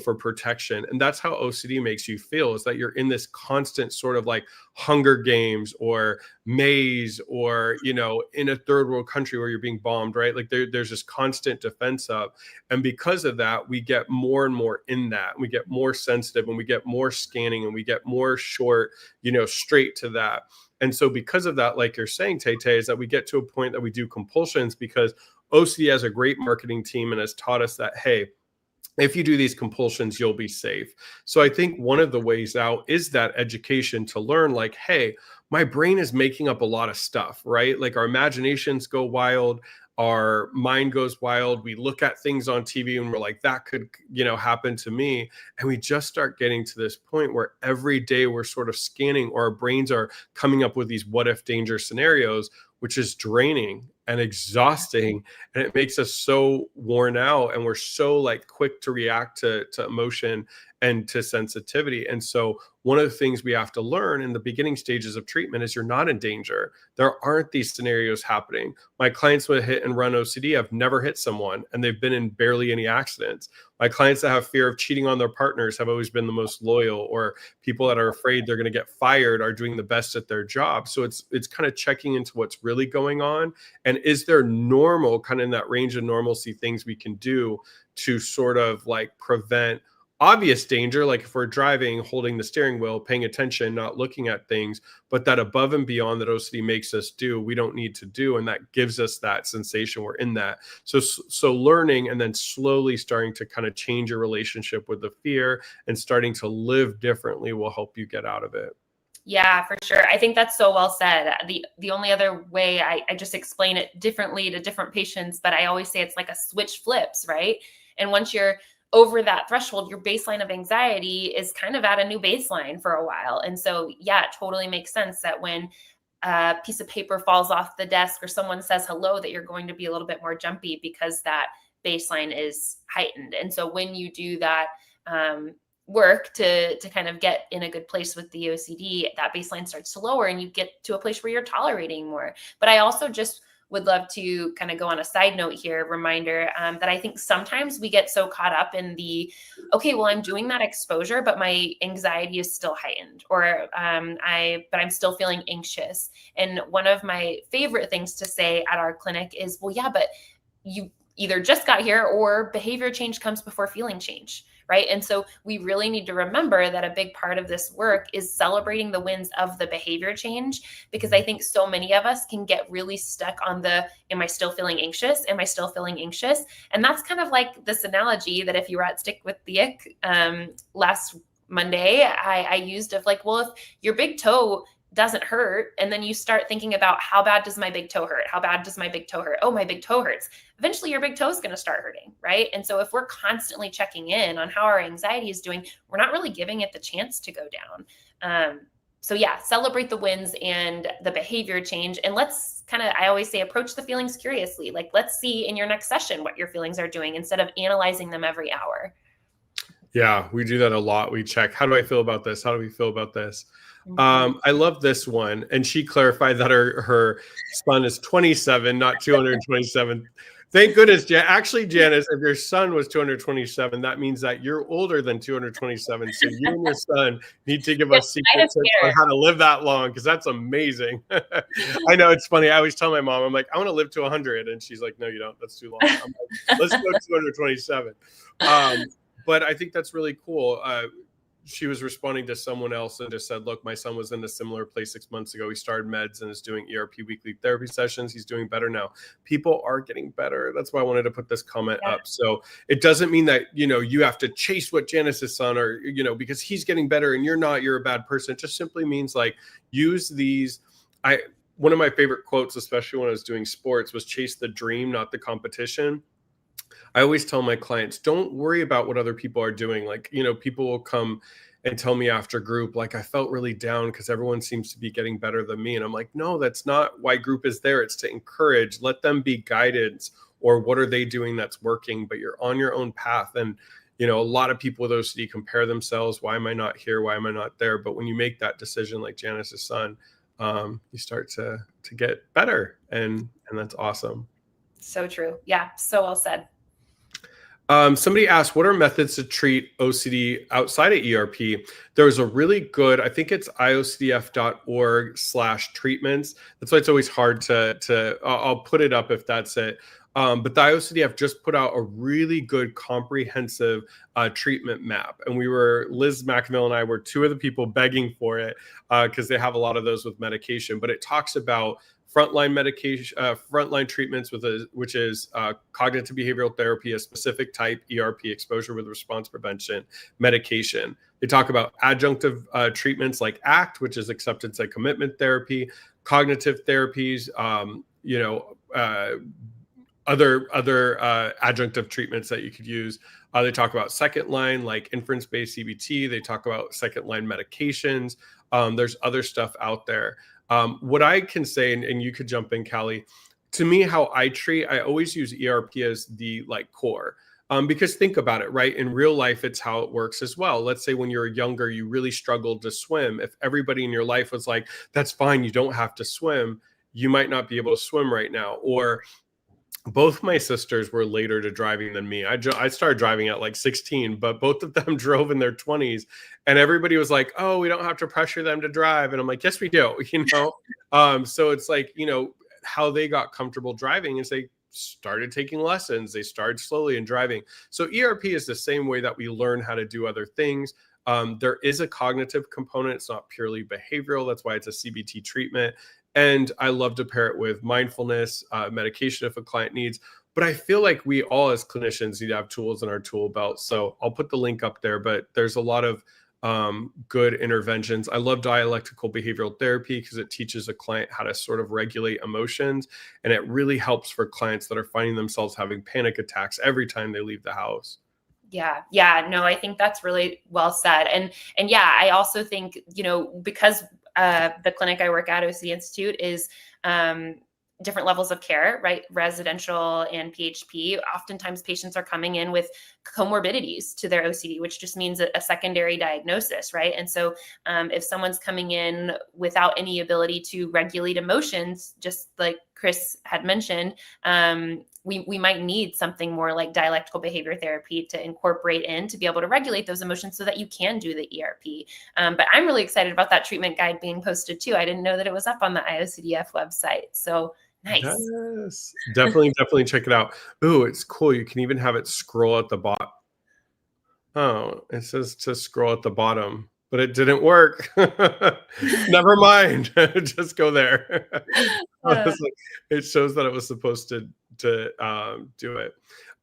for protection. And that's how OCD makes you feel, is that you're in this constant sort of like Hunger Games or maze, or, in a third world country where you're being bombed, right? Like there's this constant defense up. And because of that, we get more and more in that. We get more sensitive, and we get more scanning, and we get more short, straight to that. And so because of that, like you're saying, Tay, is that we get to a point that we do compulsions, because OCD has a great marketing team and has taught us that, hey, if you do these compulsions, you'll be safe. So I think one of the ways out is that education to learn, like, hey, my brain is making up a lot of stuff, right? Like our imaginations go wild, our mind goes wild. We look at things on TV and we're like, that could, happen to me. And we just start getting to this point where every day we're sort of scanning, or our brains are coming up with these what if danger scenarios, which is draining and exhausting, and it makes us so worn out, and we're so like quick to react to emotion and to sensitivity. And so one of the things we have to learn in the beginning stages of treatment is you're not in danger. There aren't these scenarios happening. My clients with hit and run OCD have never hit someone, and they've been in barely any accidents. My clients that have fear of cheating on their partners have always been the most loyal, or people that are afraid they're going to get fired are doing the best at their job. So it's kind of checking into what's really going on, and is there normal, kind of in that range of normalcy, things we can do to sort of like prevent obvious danger, like if we're driving, holding the steering wheel, paying attention, not looking at things, but that above and beyond that OCD makes us do, we don't need to do. And that gives us that sensation we're in that. So learning and then slowly starting to kind of change your relationship with the fear and starting to live differently will help you get out of it. Yeah, for sure. I think that's so well said. The only other way I just explain it differently to different patients, but I always say it's like a switch flips, right? And once you're over that threshold, your baseline of anxiety is kind of at a new baseline for a while. And so, yeah, it totally makes sense that when a piece of paper falls off the desk or someone says hello, that you're going to be a little bit more jumpy because that baseline is heightened. And so when you do that work to kind of get in a good place with the OCD, that baseline starts to lower and you get to a place where you're tolerating more. But I also just would love to kind of go on a side note here, reminder that I think sometimes we get so caught up in the, okay, well, I'm doing that exposure, but my anxiety is still heightened, or but I'm still feeling anxious. And one of my favorite things to say at our clinic is, well, yeah, but you either just got here or behavior change comes before feeling change. Right. And so we really need to remember that a big part of this work is celebrating the wins of the behavior change, because I think so many of us can get really stuck on the, am I still feeling anxious? Am I still feeling anxious? And that's kind of like this analogy that if you were at Stick with the Ick last Monday, I used of like, well, if your big toe doesn't hurt, and then you start thinking about, how bad does my big toe hurt? How bad does my big toe hurt? Oh, my big toe hurts. Eventually your big toe is going to start hurting, right? And so if we're constantly checking in on how our anxiety is doing, we're not really giving it the chance to go down. So yeah, celebrate the wins and the behavior change. And let's kind of, I always say, approach the feelings curiously. Like, let's see in your next session what your feelings are doing instead of analyzing them every hour. Yeah, we do that a lot. We check, how do I feel about this? How do we feel about this? I love this one. And she clarified that her son is 27, not 227. Thank goodness. Actually, Janice, if your son was 227, that means that you're older than 227. So you and your son need to give us secret tips on how to live that long, because that's amazing. I know, it's funny. I always tell my mom, I'm like, I want to live to 100. And she's like, no, you don't. That's too long. I'm like, let's go 227. But I think that's really cool. She was responding to someone else and just said, look, my son was in a similar place 6 months ago. He started meds and is doing ERP weekly therapy sessions. He's doing better now. People are getting better. That's why I wanted to put this comment up. So it doesn't mean that, you have to chase what Janice's son, or, because he's getting better and you're not, you're a bad person. It just simply means like, use these. One of my favorite quotes, especially when I was doing sports, was chase the dream, not the competition. I always tell my clients, don't worry about what other people are doing. Like, people will come and tell me after group, like, I felt really down because everyone seems to be getting better than me. And I'm like, no, that's not why group is there. It's to encourage, let them be guidance, or what are they doing that's working, but you're on your own path. And, a lot of people with OCD compare themselves. Why am I not here? Why am I not there? But when you make that decision, like Janice's son, you start to get better. And that's awesome. So true. Yeah. So well said. Somebody asked, what are methods to treat OCD outside of ERP? There was a really good, I think it's iocdf.org/treatments. That's why it's always hard to I'll put it up if that's it. But the IOCDF just put out a really good comprehensive treatment map. And Liz McAville and I were two of the people begging for it because they have a lot of those with medication. But it talks about frontline medication, frontline treatments which is cognitive behavioral therapy, a specific type, ERP, exposure with response prevention, medication. They talk about adjunctive treatments like ACT, which is acceptance and commitment therapy, cognitive therapies, other adjunctive treatments that you could use. They talk about second line, like inference-based CBT. They talk about second line medications. There's other stuff out there. What I can say, and you could jump in, Callie, to me, how I treat, I always use ERP as the core. Because think about it, right? In real life, it's how it works as well. Let's say when you're younger, you really struggled to swim. If everybody in your life was like, that's fine, you don't have to swim, you might not be able to swim right now. Or both my sisters were later to driving than me. I started driving at like 16, but both of them drove in their 20s, and everybody was like, oh, we don't have to pressure them to drive. And I'm like, yes, we do, So it's like, how they got comfortable driving is they started taking lessons. They started slowly in driving. So ERP is the same way that we learn how to do other things. There is a cognitive component. It's not purely behavioral. That's why it's a CBT treatment. And I love to pair it with mindfulness, medication if a client needs. But I feel like we all as clinicians need to have tools in our tool belt. So I'll put the link up there, but there's a lot of good interventions. I love dialectical behavioral therapy because it teaches a client how to sort of regulate emotions. And it really helps for clients that are finding themselves having panic attacks every time they leave the house. Yeah. No, I think that's really well said. And yeah, I also think, because the clinic I work at, OCD Institute, is different levels of care, right? Residential and PHP. Oftentimes patients are coming in with comorbidities to their OCD, which just means a secondary diagnosis, right? And so if someone's coming in without any ability to regulate emotions, just like Chris had mentioned, we might need something more like dialectical behavior therapy to incorporate in to be able to regulate those emotions so that you can do the ERP. But I'm really excited about that treatment guide being posted too. I didn't know that it was up on the IOCDF website. So nice. Yes, definitely check it out. Ooh, it's cool. You can even have it scroll at the bottom. Oh, it says to scroll at the bottom, but it didn't work. Never mind. Just go there. It shows that it was supposed to do it.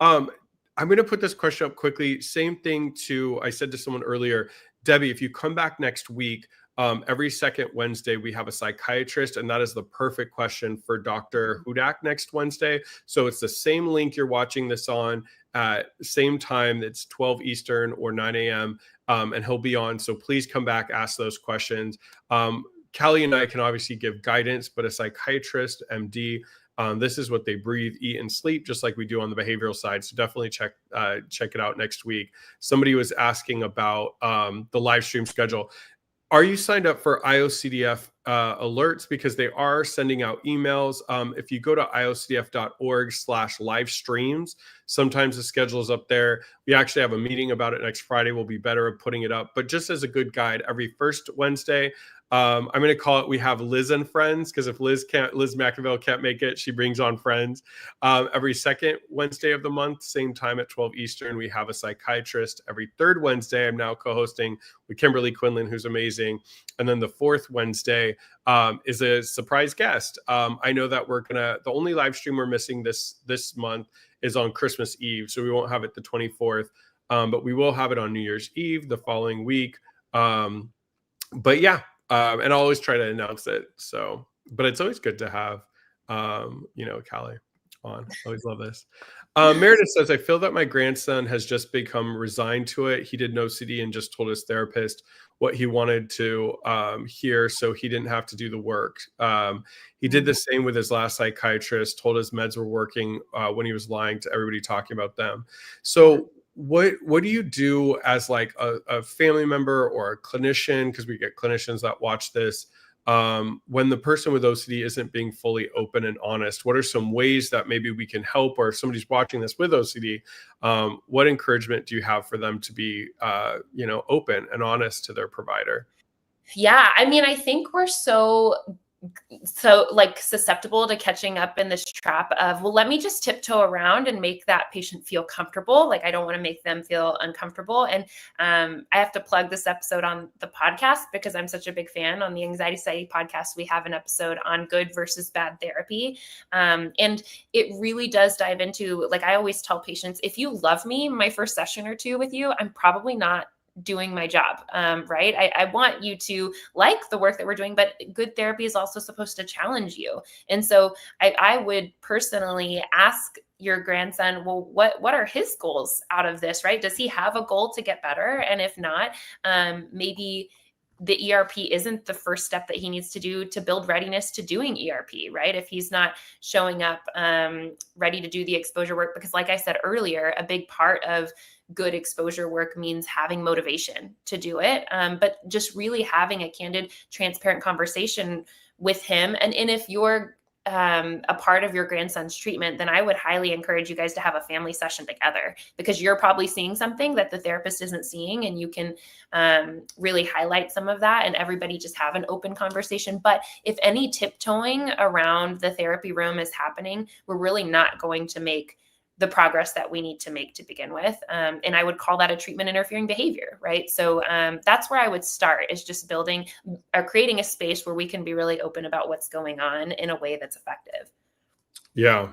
I'm going to put this question up quickly. Same thing I said to someone earlier, Debbie, if you come back next week, every second Wednesday, we have a psychiatrist, and that is the perfect question for Dr. Hudak next Wednesday. So it's the same link you're watching this on at same time. It's 12 Eastern or 9 a.m. And he'll be on. So please come back, ask those questions. Callie and I can obviously give guidance, but a psychiatrist, MD, this is what they breathe, eat, and sleep, just like we do on the behavioral side. So definitely check it out next week. Somebody was asking about the live stream schedule. Are you signed up for IOCDF alerts? Because they are sending out emails. If you go to iocdf.org/live streams, sometimes the schedule is up there. We actually have a meeting about it next Friday. We'll be better at putting it up. But just as a good guide, every first Wednesday, I'm going to call it, we have Liz and Friends, because if Liz McAville can't make it, she brings on friends. Every second Wednesday of the month, same time at 12 Eastern, we have a psychiatrist. Every third Wednesday, I'm now co-hosting with Kimberly Quinlan, who's amazing. And then the fourth Wednesday is a surprise guest. I know that the only live stream we're missing this month is on Christmas Eve. So we won't have it the 24th, but we will have it on New Year's Eve the following week. But yeah, and I'll always try to announce it. So, but it's always good to have, Callie on. Always love this. Meredith says, I feel that my grandson has just become resigned to it. He did no OCD and just told his therapist what he wanted to hear, so he didn't have to do the work. He did the same with his last psychiatrist, told his meds were working when he was lying to everybody talking about them. So what do you do as like a family member or a clinician, because we get clinicians that watch this, when the person with OCD isn't being fully open and honest? What are some ways that maybe we can help? Or if somebody's watching this with OCD, what encouragement do you have for them to be open and honest to their provider? Yeah, I mean, I think we're so like susceptible to catching up in this trap of, well, let me just tiptoe around and make that patient feel comfortable. Like, I don't want to make them feel uncomfortable. And I have to plug this episode on the podcast because I'm such a big fan. On the Anxiety Society podcast, we have an episode on good versus bad therapy. And it really does dive into, like, I always tell patients, if you love me, my first session or two with you, I'm probably not doing my job, right? I want you to like the work that we're doing, but good therapy is also supposed to challenge you. And so I would personally ask your grandson, well, what are his goals out of this, right? Does he have a goal to get better? And if not, maybe the ERP isn't the first step that he needs to do to build readiness to doing ERP, right? If he's not showing up ready to do the exposure work, because like I said earlier, a big part of good exposure work means having motivation to do it, but just really having a candid, transparent conversation with him. And if you're a part of your grandson's treatment, then I would highly encourage you guys to have a family session together, because you're probably seeing something that the therapist isn't seeing, and you can really highlight some of that and everybody just have an open conversation. But if any tiptoeing around the therapy room is happening, we're really not going to make the progress that we need to make to begin with. And I would call that a treatment interfering behavior, right? So that's where I would start, is just building or creating a space where we can be really open about what's going on in a way that's effective. Yeah,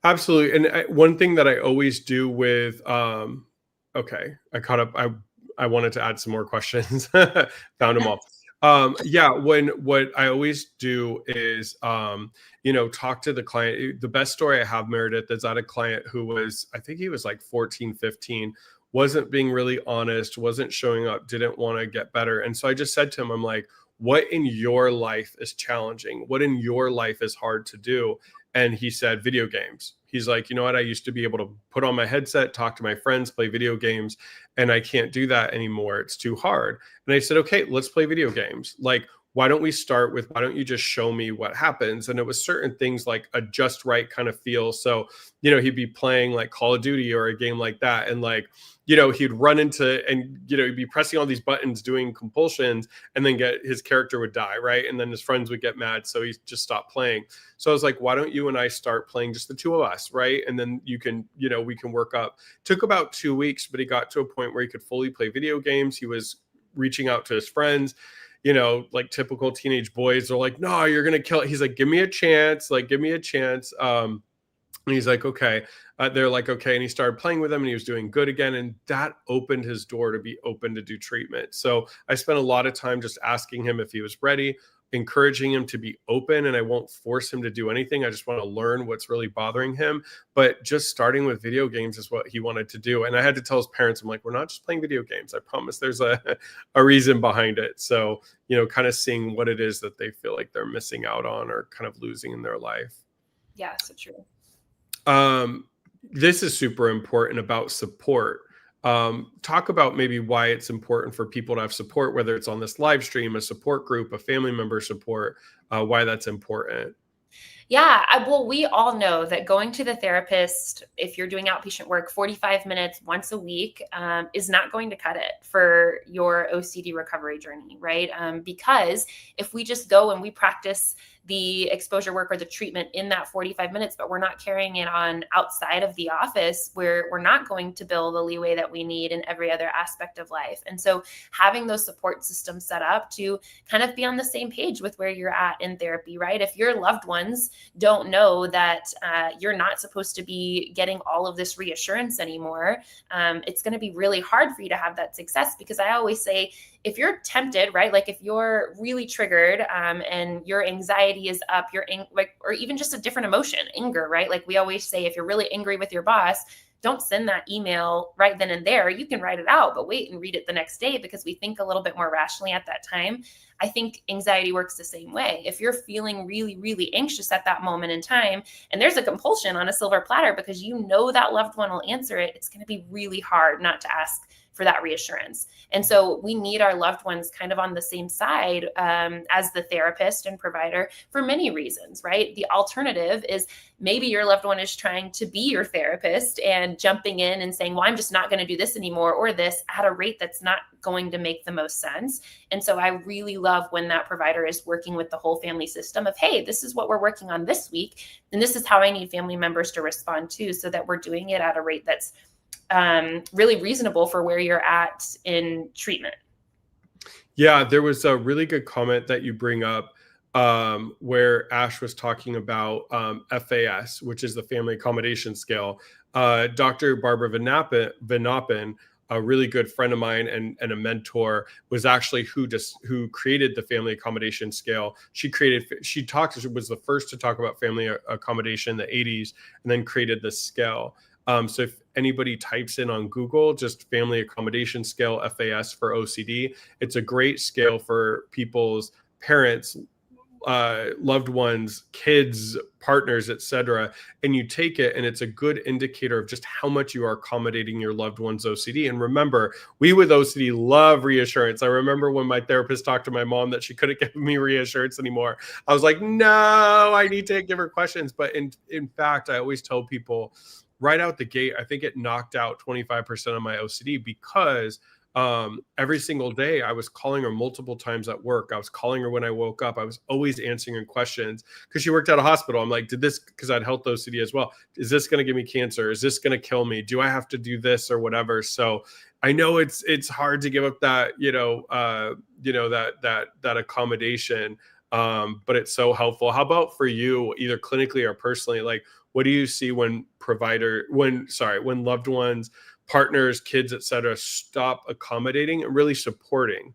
absolutely. And one thing that I always do with, okay, I caught up. I wanted to add some more questions, found them all. What I always do is, talk to the client. The best story I have, Meredith, is at a client who was, I think he was like 14, 15, wasn't being really honest, wasn't showing up, didn't want to get better. And so I just said to him, I'm like, what in your life is challenging? What in your life is hard to do? And he said, video games. He's like, you know what? I used to be able to put on my headset, talk to my friends, play video games, and I can't do that anymore. It's too hard. And I said, okay, let's play video games. Like, why don't we start with, why don't you just show me what happens? And it was certain things like a just right kind of feel. So, you know, he'd be playing like Call of Duty or a game like that. And like, you know, he'd run into, and, you know, he'd be pressing all these buttons, doing compulsions, and then his character would die, right? And then his friends would get mad. So he just stopped playing. So I was like, why don't you and I start playing just the two of us, right? And then you can, you know, we can work up. Took about 2 weeks, but he got to a point where he could fully play video games. He was reaching out to his friends. You know, like typical teenage boys are like, no, you're going to kill it. He's like, give me a chance. Like, give me a chance. And he's like, okay. They're like, okay. And he started playing with them and he was doing good again. And that opened his door to be open to do treatment. So I spent a lot of time just asking him if he was ready, encouraging him to be open, and I won't force him to do anything. I just want to learn what's really bothering him. But just starting with video games is what he wanted to do. And I had to tell his parents, I'm like, we're not just playing video games. I promise there's a reason behind it. So, you know, kind of seeing what it is that they feel like they're missing out on or kind of losing in their life. Yeah, so true. This is super important about support. Talk about maybe why it's important for people to have support, whether it's on this live stream, a support group, a family member support, why that's important. Yeah, well, we all know that going to the therapist, if you're doing outpatient work, 45 minutes once a week is not going to cut it for your OCD recovery journey, right? Because if we just go and we practice the exposure work or the treatment in that 45 minutes, but we're not carrying it on outside of the office, where we're not going to build the leeway that we need in every other aspect of life. And so having those support systems set up to kind of be on the same page with where you're at in therapy, right? If your loved ones don't know that you're not supposed to be getting all of this reassurance anymore, it's going to be really hard for you to have that success. Because I always say, if you're tempted, right? Like if you're really triggered and your anxiety is up, or even just a different emotion, anger, right? Like we always say, if you're really angry with your boss, don't send that email right then and there. You can write it out, but wait and read it the next day, because we think a little bit more rationally at that time. I think anxiety works the same way. If you're feeling really, really anxious at that moment in time, and there's a compulsion on a silver platter because you know that loved one will answer it, it's going to be really hard not to ask for that reassurance. And so we need our loved ones kind of on the same side as the therapist and provider for many reasons, right? The alternative is maybe your loved one is trying to be your therapist and jumping in and saying, well, I'm just not going to do this anymore, or this, at a rate that's not going to make the most sense. And so I really love when that provider is working with the whole family system of, hey, this is what we're working on this week, and this is how I need family members to respond to, so that we're doing it at a rate that's really reasonable for where you're at in treatment. Yeah, there was a really good comment that you bring up where Ash was talking about FAS, which is the Family Accommodation Scale. Dr. Barbara Vanapin, a really good friend of mine and a mentor, was actually who created the Family Accommodation Scale. She was the first to talk about family accommodation in the 80s, and then created the scale. So if anybody types in on Google, just Family Accommodation Scale, FAS for OCD, it's a great scale for people's parents, loved ones, kids, partners, etc. And you take it, and it's a good indicator of just how much you are accommodating your loved one's OCD. And remember, we with OCD love reassurance. I remember when my therapist talked to my mom that she couldn't give me reassurance anymore. I was like, no, I need to give her questions. But in fact, I always tell people, right out the gate, I think it knocked out 25% of my OCD, because every single day I was calling her multiple times at work. I was calling her when I woke up. I was always answering her questions, because she worked at a hospital. I'm like, because I had health OCD as well. Is this going to give me cancer? Is this going to kill me? Do I have to do this or whatever? So I know it's hard to give up that, that accommodation. But it's so helpful. How about for you, either clinically or personally? Like, what do you see when loved ones, partners, kids, etc., stop accommodating and really supporting?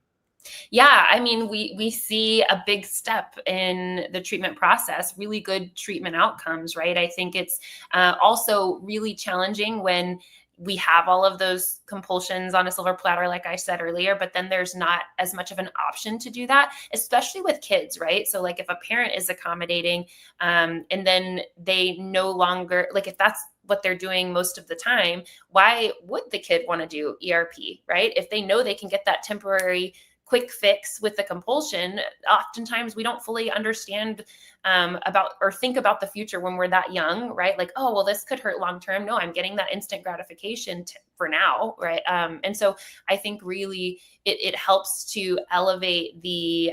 Yeah, I mean, we see a big step in the treatment process, really good treatment outcomes, right? I think it's also really challenging when we have all of those compulsions on a silver platter, like I said earlier, but then there's not as much of an option to do that, especially with kids, right? So like if a parent is accommodating, and then they no longer, like if that's what they're doing most of the time, why would the kid want to do ERP, right? If they know they can get that temporary quick fix with the compulsion, oftentimes we don't fully understand about or think about the future when we're that young, right? Like, oh, well, this could hurt long term. No, I'm getting that instant gratification for now, right? And so I think really it helps to elevate the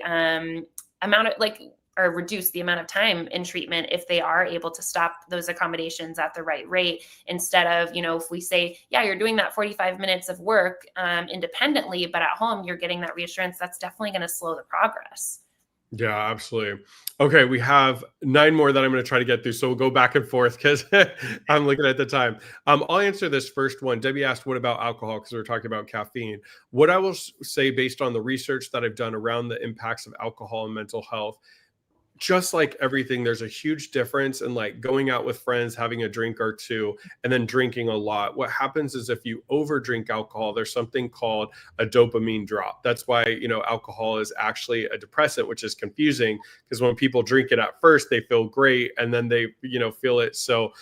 amount of like, or reduce the amount of time in treatment if they are able to stop those accommodations at the right rate, instead of, you know, if we say, yeah, you're doing that 45 minutes of work independently, but at home you're getting that reassurance, that's definitely going to slow the progress. Yeah, absolutely. Okay, we have 9 more that I'm going to try to get through, so we'll go back and forth because I'm looking at the time. I'll answer this first one. Debbie asked, what about alcohol? Because we're talking about caffeine. What I will say, based on the research that I've done around the impacts of alcohol and mental health, just like everything, there's a huge difference in like going out with friends, having a drink or two, and then drinking a lot. What happens is if you over drink alcohol, there's something called a dopamine drop. That's why, you know, alcohol is actually a depressant, which is confusing because when people drink it at first, they feel great and then they, you know, feel it. So,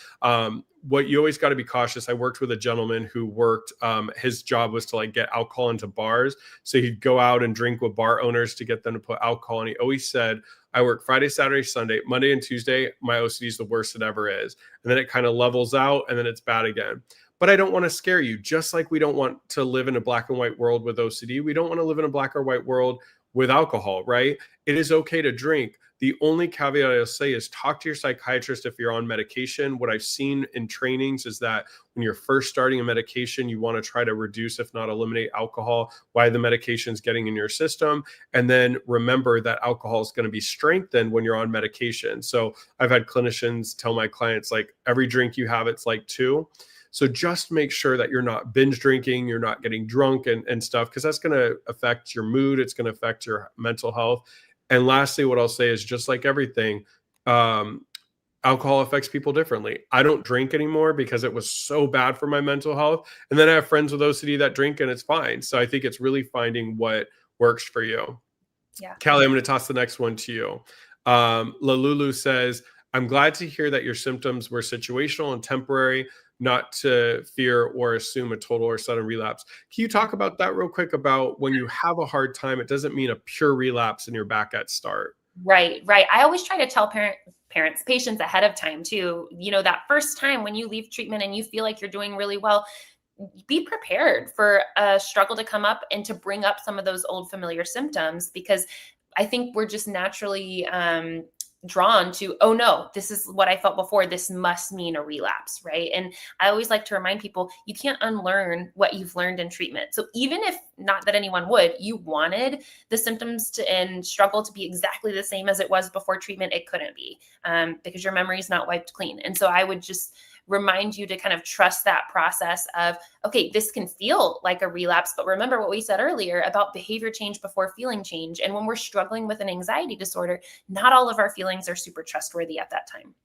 what you always got to be cautious. I worked with a gentleman who worked, his job was to like get alcohol into bars. So he'd go out and drink with bar owners to get them to put alcohol. And he always said, I work Friday, Saturday, Sunday, Monday and Tuesday. My OCD is the worst it ever is. And then it kind of levels out and then it's bad again. But I don't want to scare you. Just like we don't want to live in a black and white world with OCD, we don't want to live in a black or white world with alcohol, right? It is okay to drink. The only caveat I'll say is talk to your psychiatrist if you're on medication. What I've seen in trainings is that when you're first starting a medication, you want to try to reduce, if not eliminate, alcohol while the medication's getting in your system. And then remember that alcohol is going to be strengthened when you're on medication. So I've had clinicians tell my clients, like, every drink you have, it's like 2. So just make sure that you're not binge drinking, you're not getting drunk and stuff, because that's going to affect your mood. It's going to affect your mental health. And lastly, what I'll say is, just like everything, alcohol affects people differently. I don't drink anymore because it was so bad for my mental health. And then I have friends with OCD that drink and it's fine. So I think it's really finding what works for you. Yeah. Callie, I'm going to toss the next one to you. Lalulu says, I'm glad to hear that your symptoms were situational and temporary, not to fear or assume a total or sudden relapse. Can you talk about that real quick, about when you have a hard time, it doesn't mean a pure relapse and you're back at start? Right. I always try to tell patients ahead of time too, you know, that first time when you leave treatment and you feel like you're doing really well, be prepared for a struggle to come up and to bring up some of those old familiar symptoms, because I think we're just naturally drawn to, oh no, this is what I felt before, this must mean a relapse, right? And I always like to remind people, you can't unlearn what you've learned in treatment. So even if, not that anyone would, you wanted the symptoms to and struggle to be exactly the same as it was before treatment, it couldn't be, because your memory is not wiped clean. And so I would just remind you to kind of trust that process of, okay, this can feel like a relapse, but remember what we said earlier about behavior change before feeling change. And when we're struggling with an anxiety disorder, not all of our feelings are super trustworthy at that time.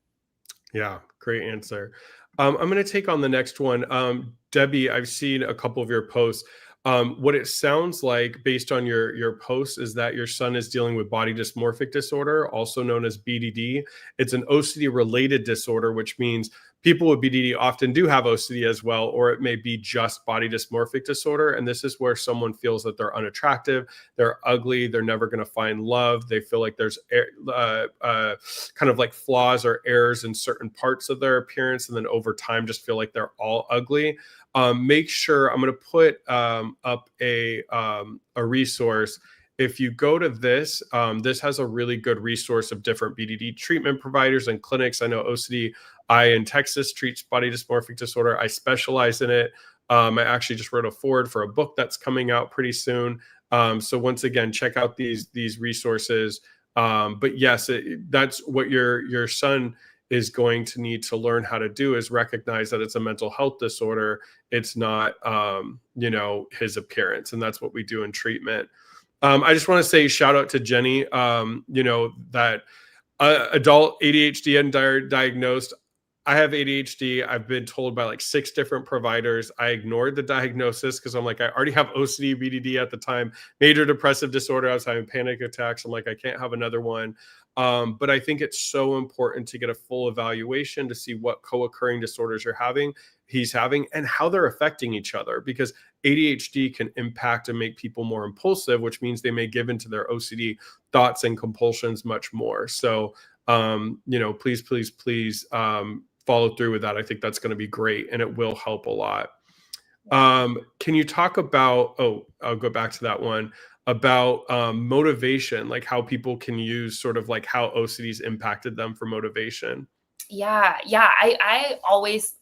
Yeah, great answer. I'm going to take on the next one. Debbie, I've seen a couple of your posts. What it sounds like based on your posts is that your son is dealing with body dysmorphic disorder, also known as BDD. It's an OCD related disorder, which means people with BDD often do have OCD as well, or it may be just body dysmorphic disorder. And this is where someone feels that they're unattractive, they're ugly, they're never going to find love. They feel like there's kind of like flaws or errors in certain parts of their appearance. And then over time, just feel like they're all ugly. Make sure, I'm going to put up a resource. If you go to this, this has a really good resource of different BDD treatment providers and clinics. I know OCDI in Texas treats body dysmorphic disorder. I specialize in it. I actually just wrote a foreword for a book that's coming out pretty soon. So once again, check out these resources. But yes, that's what your son is going to need to learn how to do, is recognize that it's a mental health disorder. It's not, his appearance. And that's what we do in treatment. I just want to say shout out to Jenny, that adult ADHD undiagnosed. I have ADHD. I've been told by like 6 different providers. I ignored the diagnosis because I'm like, I already have OCD, BDD at the time, major depressive disorder. I was having panic attacks. I'm like, I can't have another one. But I think it's so important to get a full evaluation to see what co-occurring disorders he's having, and how they're affecting each other, because ADHD can impact and make people more impulsive, which means they may give into their OCD thoughts and compulsions much more. So, please, follow through with that. I think that's going to be great, and it will help a lot. Can you talk about, I'll go back to that one, about motivation, like how people can use sort of like how OCD's impacted them for motivation? Yeah. I always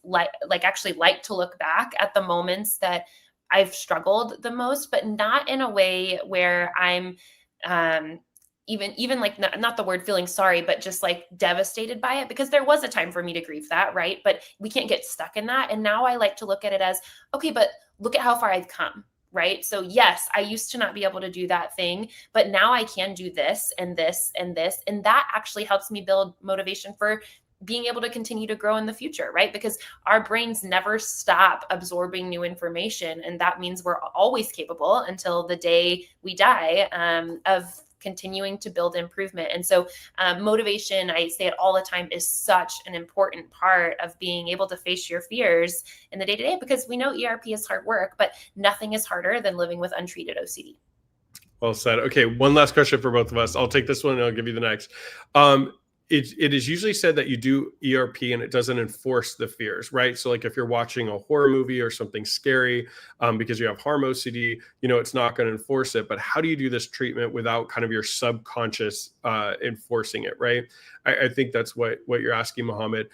actually like to look back at the moments that I've struggled the most, but not in a way where I'm even like not the word feeling sorry, but just like devastated by it, because there was a time for me to grieve that, right? But we can't get stuck in that. And now I like to look at it as, okay, but look at how far I've come. Right. So yes, I used to not be able to do that thing, but now I can do this and this and this. And that actually helps me build motivation for being able to continue to grow in the future, right? Because our brains never stop absorbing new information. And that means we're always capable until the day we die of continuing to build improvement. And so motivation, I say it all the time, is such an important part of being able to face your fears in the day-to-day, because we know ERP is hard work, but nothing is harder than living with untreated OCD. Well said. Okay, one last question for both of us. I'll take this one and I'll give you the next. It is usually said that you do ERP and it doesn't enforce the fears, right? So like if you're watching a horror movie or something scary because you have harm OCD, it's not going to enforce it. But how do you do this treatment without kind of your subconscious enforcing it, right? I think that's what you're asking, Mohammed.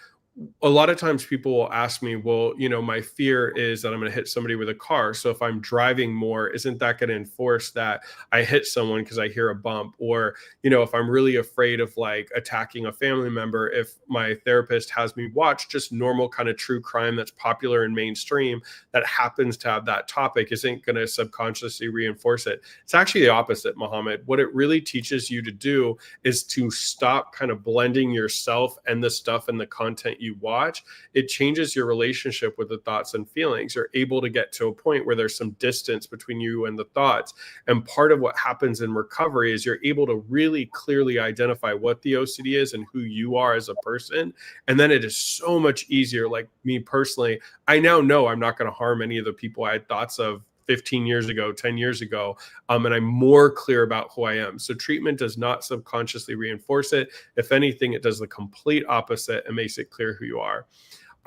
A lot of times people will ask me, well, my fear is that I'm going to hit somebody with a car. So if I'm driving more, isn't that going to enforce that I hit someone because I hear a bump? Or, if I'm really afraid of like attacking a family member, if my therapist has me watch just normal kind of true crime that's popular and mainstream that happens to have that topic, isn't going to subconsciously reinforce it. It's actually the opposite, Mohammed. What it really teaches you to do is to stop kind of blending yourself and the stuff and the content you watch. It changes your relationship with the thoughts and feelings. You're able to get to a point where there's some distance between you and the thoughts. And part of what happens in recovery is you're able to really clearly identify what the OCD is and who you are as a person. And then it is so much easier. Like me personally, I now know I'm not going to harm any of the people I had thoughts of 15 years ago, 10 years ago, and I'm more clear about who I am. So treatment does not subconsciously reinforce it. If anything, it does the complete opposite and makes it clear who you are.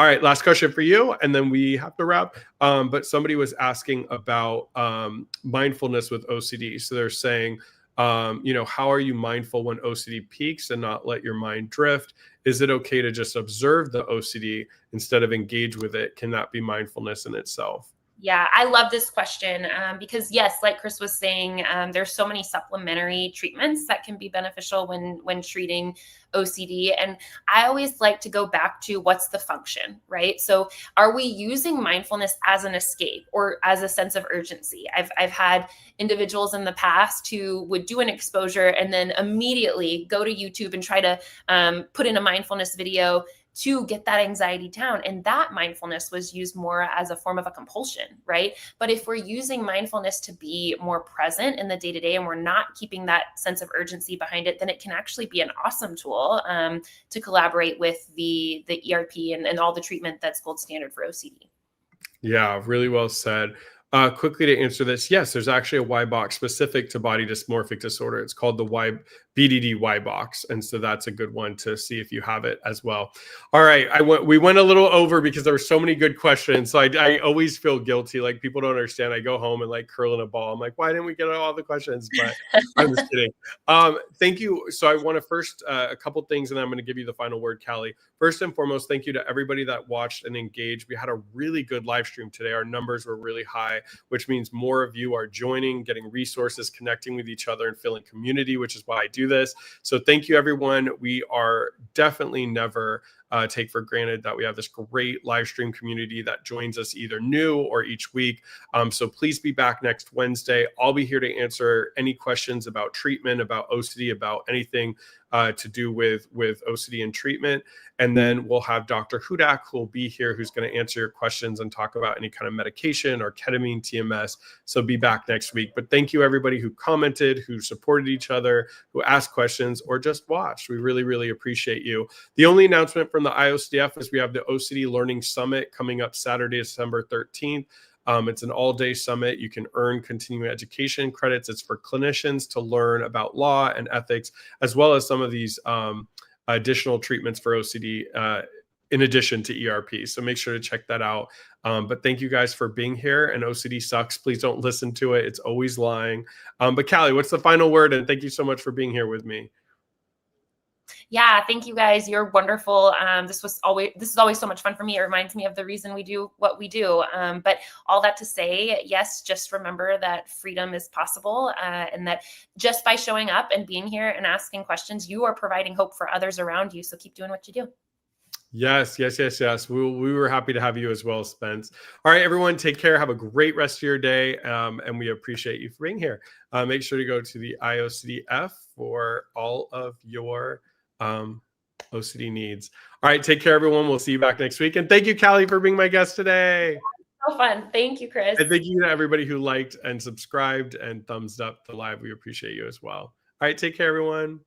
All right, last question for you, and then we have to wrap. But somebody was asking about mindfulness with OCD. So they're saying, how are you mindful when OCD peaks and not let your mind drift? Is it okay to just observe the OCD instead of engage with it? Can that be mindfulness in itself? Yeah, I love this question because yes, like Chris was saying, there's so many supplementary treatments that can be beneficial when treating OCD. And I always like to go back to what's the function, right? So are we using mindfulness as an escape or as a sense of urgency? I've had individuals in the past who would do an exposure and then immediately go to YouTube and try to put in a mindfulness video to get that anxiety down. And that mindfulness was used more as a form of a compulsion, right? But if we're using mindfulness to be more present in the day-to-day and we're not keeping that sense of urgency behind it, then it can actually be an awesome tool to collaborate with the ERP and all the treatment that's gold standard for OCD. Yeah, really well said. Quickly to answer this, yes, there's actually a Y box specific to body dysmorphic disorder. It's called the BDD Y box, and so that's a good one to see if you have it as well. All right, we went a little over because there were so many good questions. So I always feel guilty, like people don't understand. I go home and like curl in a ball. I'm like, why didn't we get all the questions? But I'm just kidding. Thank you. So I want to first a couple things, and then I'm going to give you the final word, Callie. First and foremost, thank you to everybody that watched and engaged. We had a really good live stream today. Our numbers were really high, which means more of you are joining, getting resources, connecting with each other, and feeling community, which is why I do this. So thank you, everyone. We are definitely never take for granted that we have this great live stream community that joins us either new or each week. So please be back next Wednesday. I'll be here to answer any questions about treatment, about OCD, about anything to do with OCD and treatment. And then we'll have Dr. Hudak, who will be here, who's going to answer your questions and talk about any kind of medication or ketamine TMS. So be back next week. But thank you, everybody who commented, who supported each other, who asked questions, or just watched. We really, really appreciate you. The only announcement from the IOCDF is we have the OCD Learning Summit coming up Saturday, December 13th. It's an all-day summit. You can earn continuing education credits. It's for clinicians to learn about law and ethics, as well as some of these additional treatments for OCD in addition to ERP. So make sure to check that out. But thank you guys for being here. And OCD sucks. Please don't listen to it. It's always lying. But Callie, what's the final word? And thank you so much for being here with me. Yeah, thank you guys. You're wonderful. This is always so much fun for me. It reminds me of the reason we do what we do. But all that to say, yes, just remember that freedom is possible, and that just by showing up and being here and asking questions, you are providing hope for others around you. So keep doing what you do. Yes. We were happy to have you as well, Spence. All right, everyone, take care. Have a great rest of your day. And we appreciate you for being here. Make sure to go to the IOCDF for all of your OCD needs. All right, take care, everyone. We'll see you back next week. And thank you, Callie, for being my guest today. So fun. Thank you, Chris. And thank you to everybody who liked and subscribed and thumbs up the live. We appreciate you as well. All right, take care, everyone.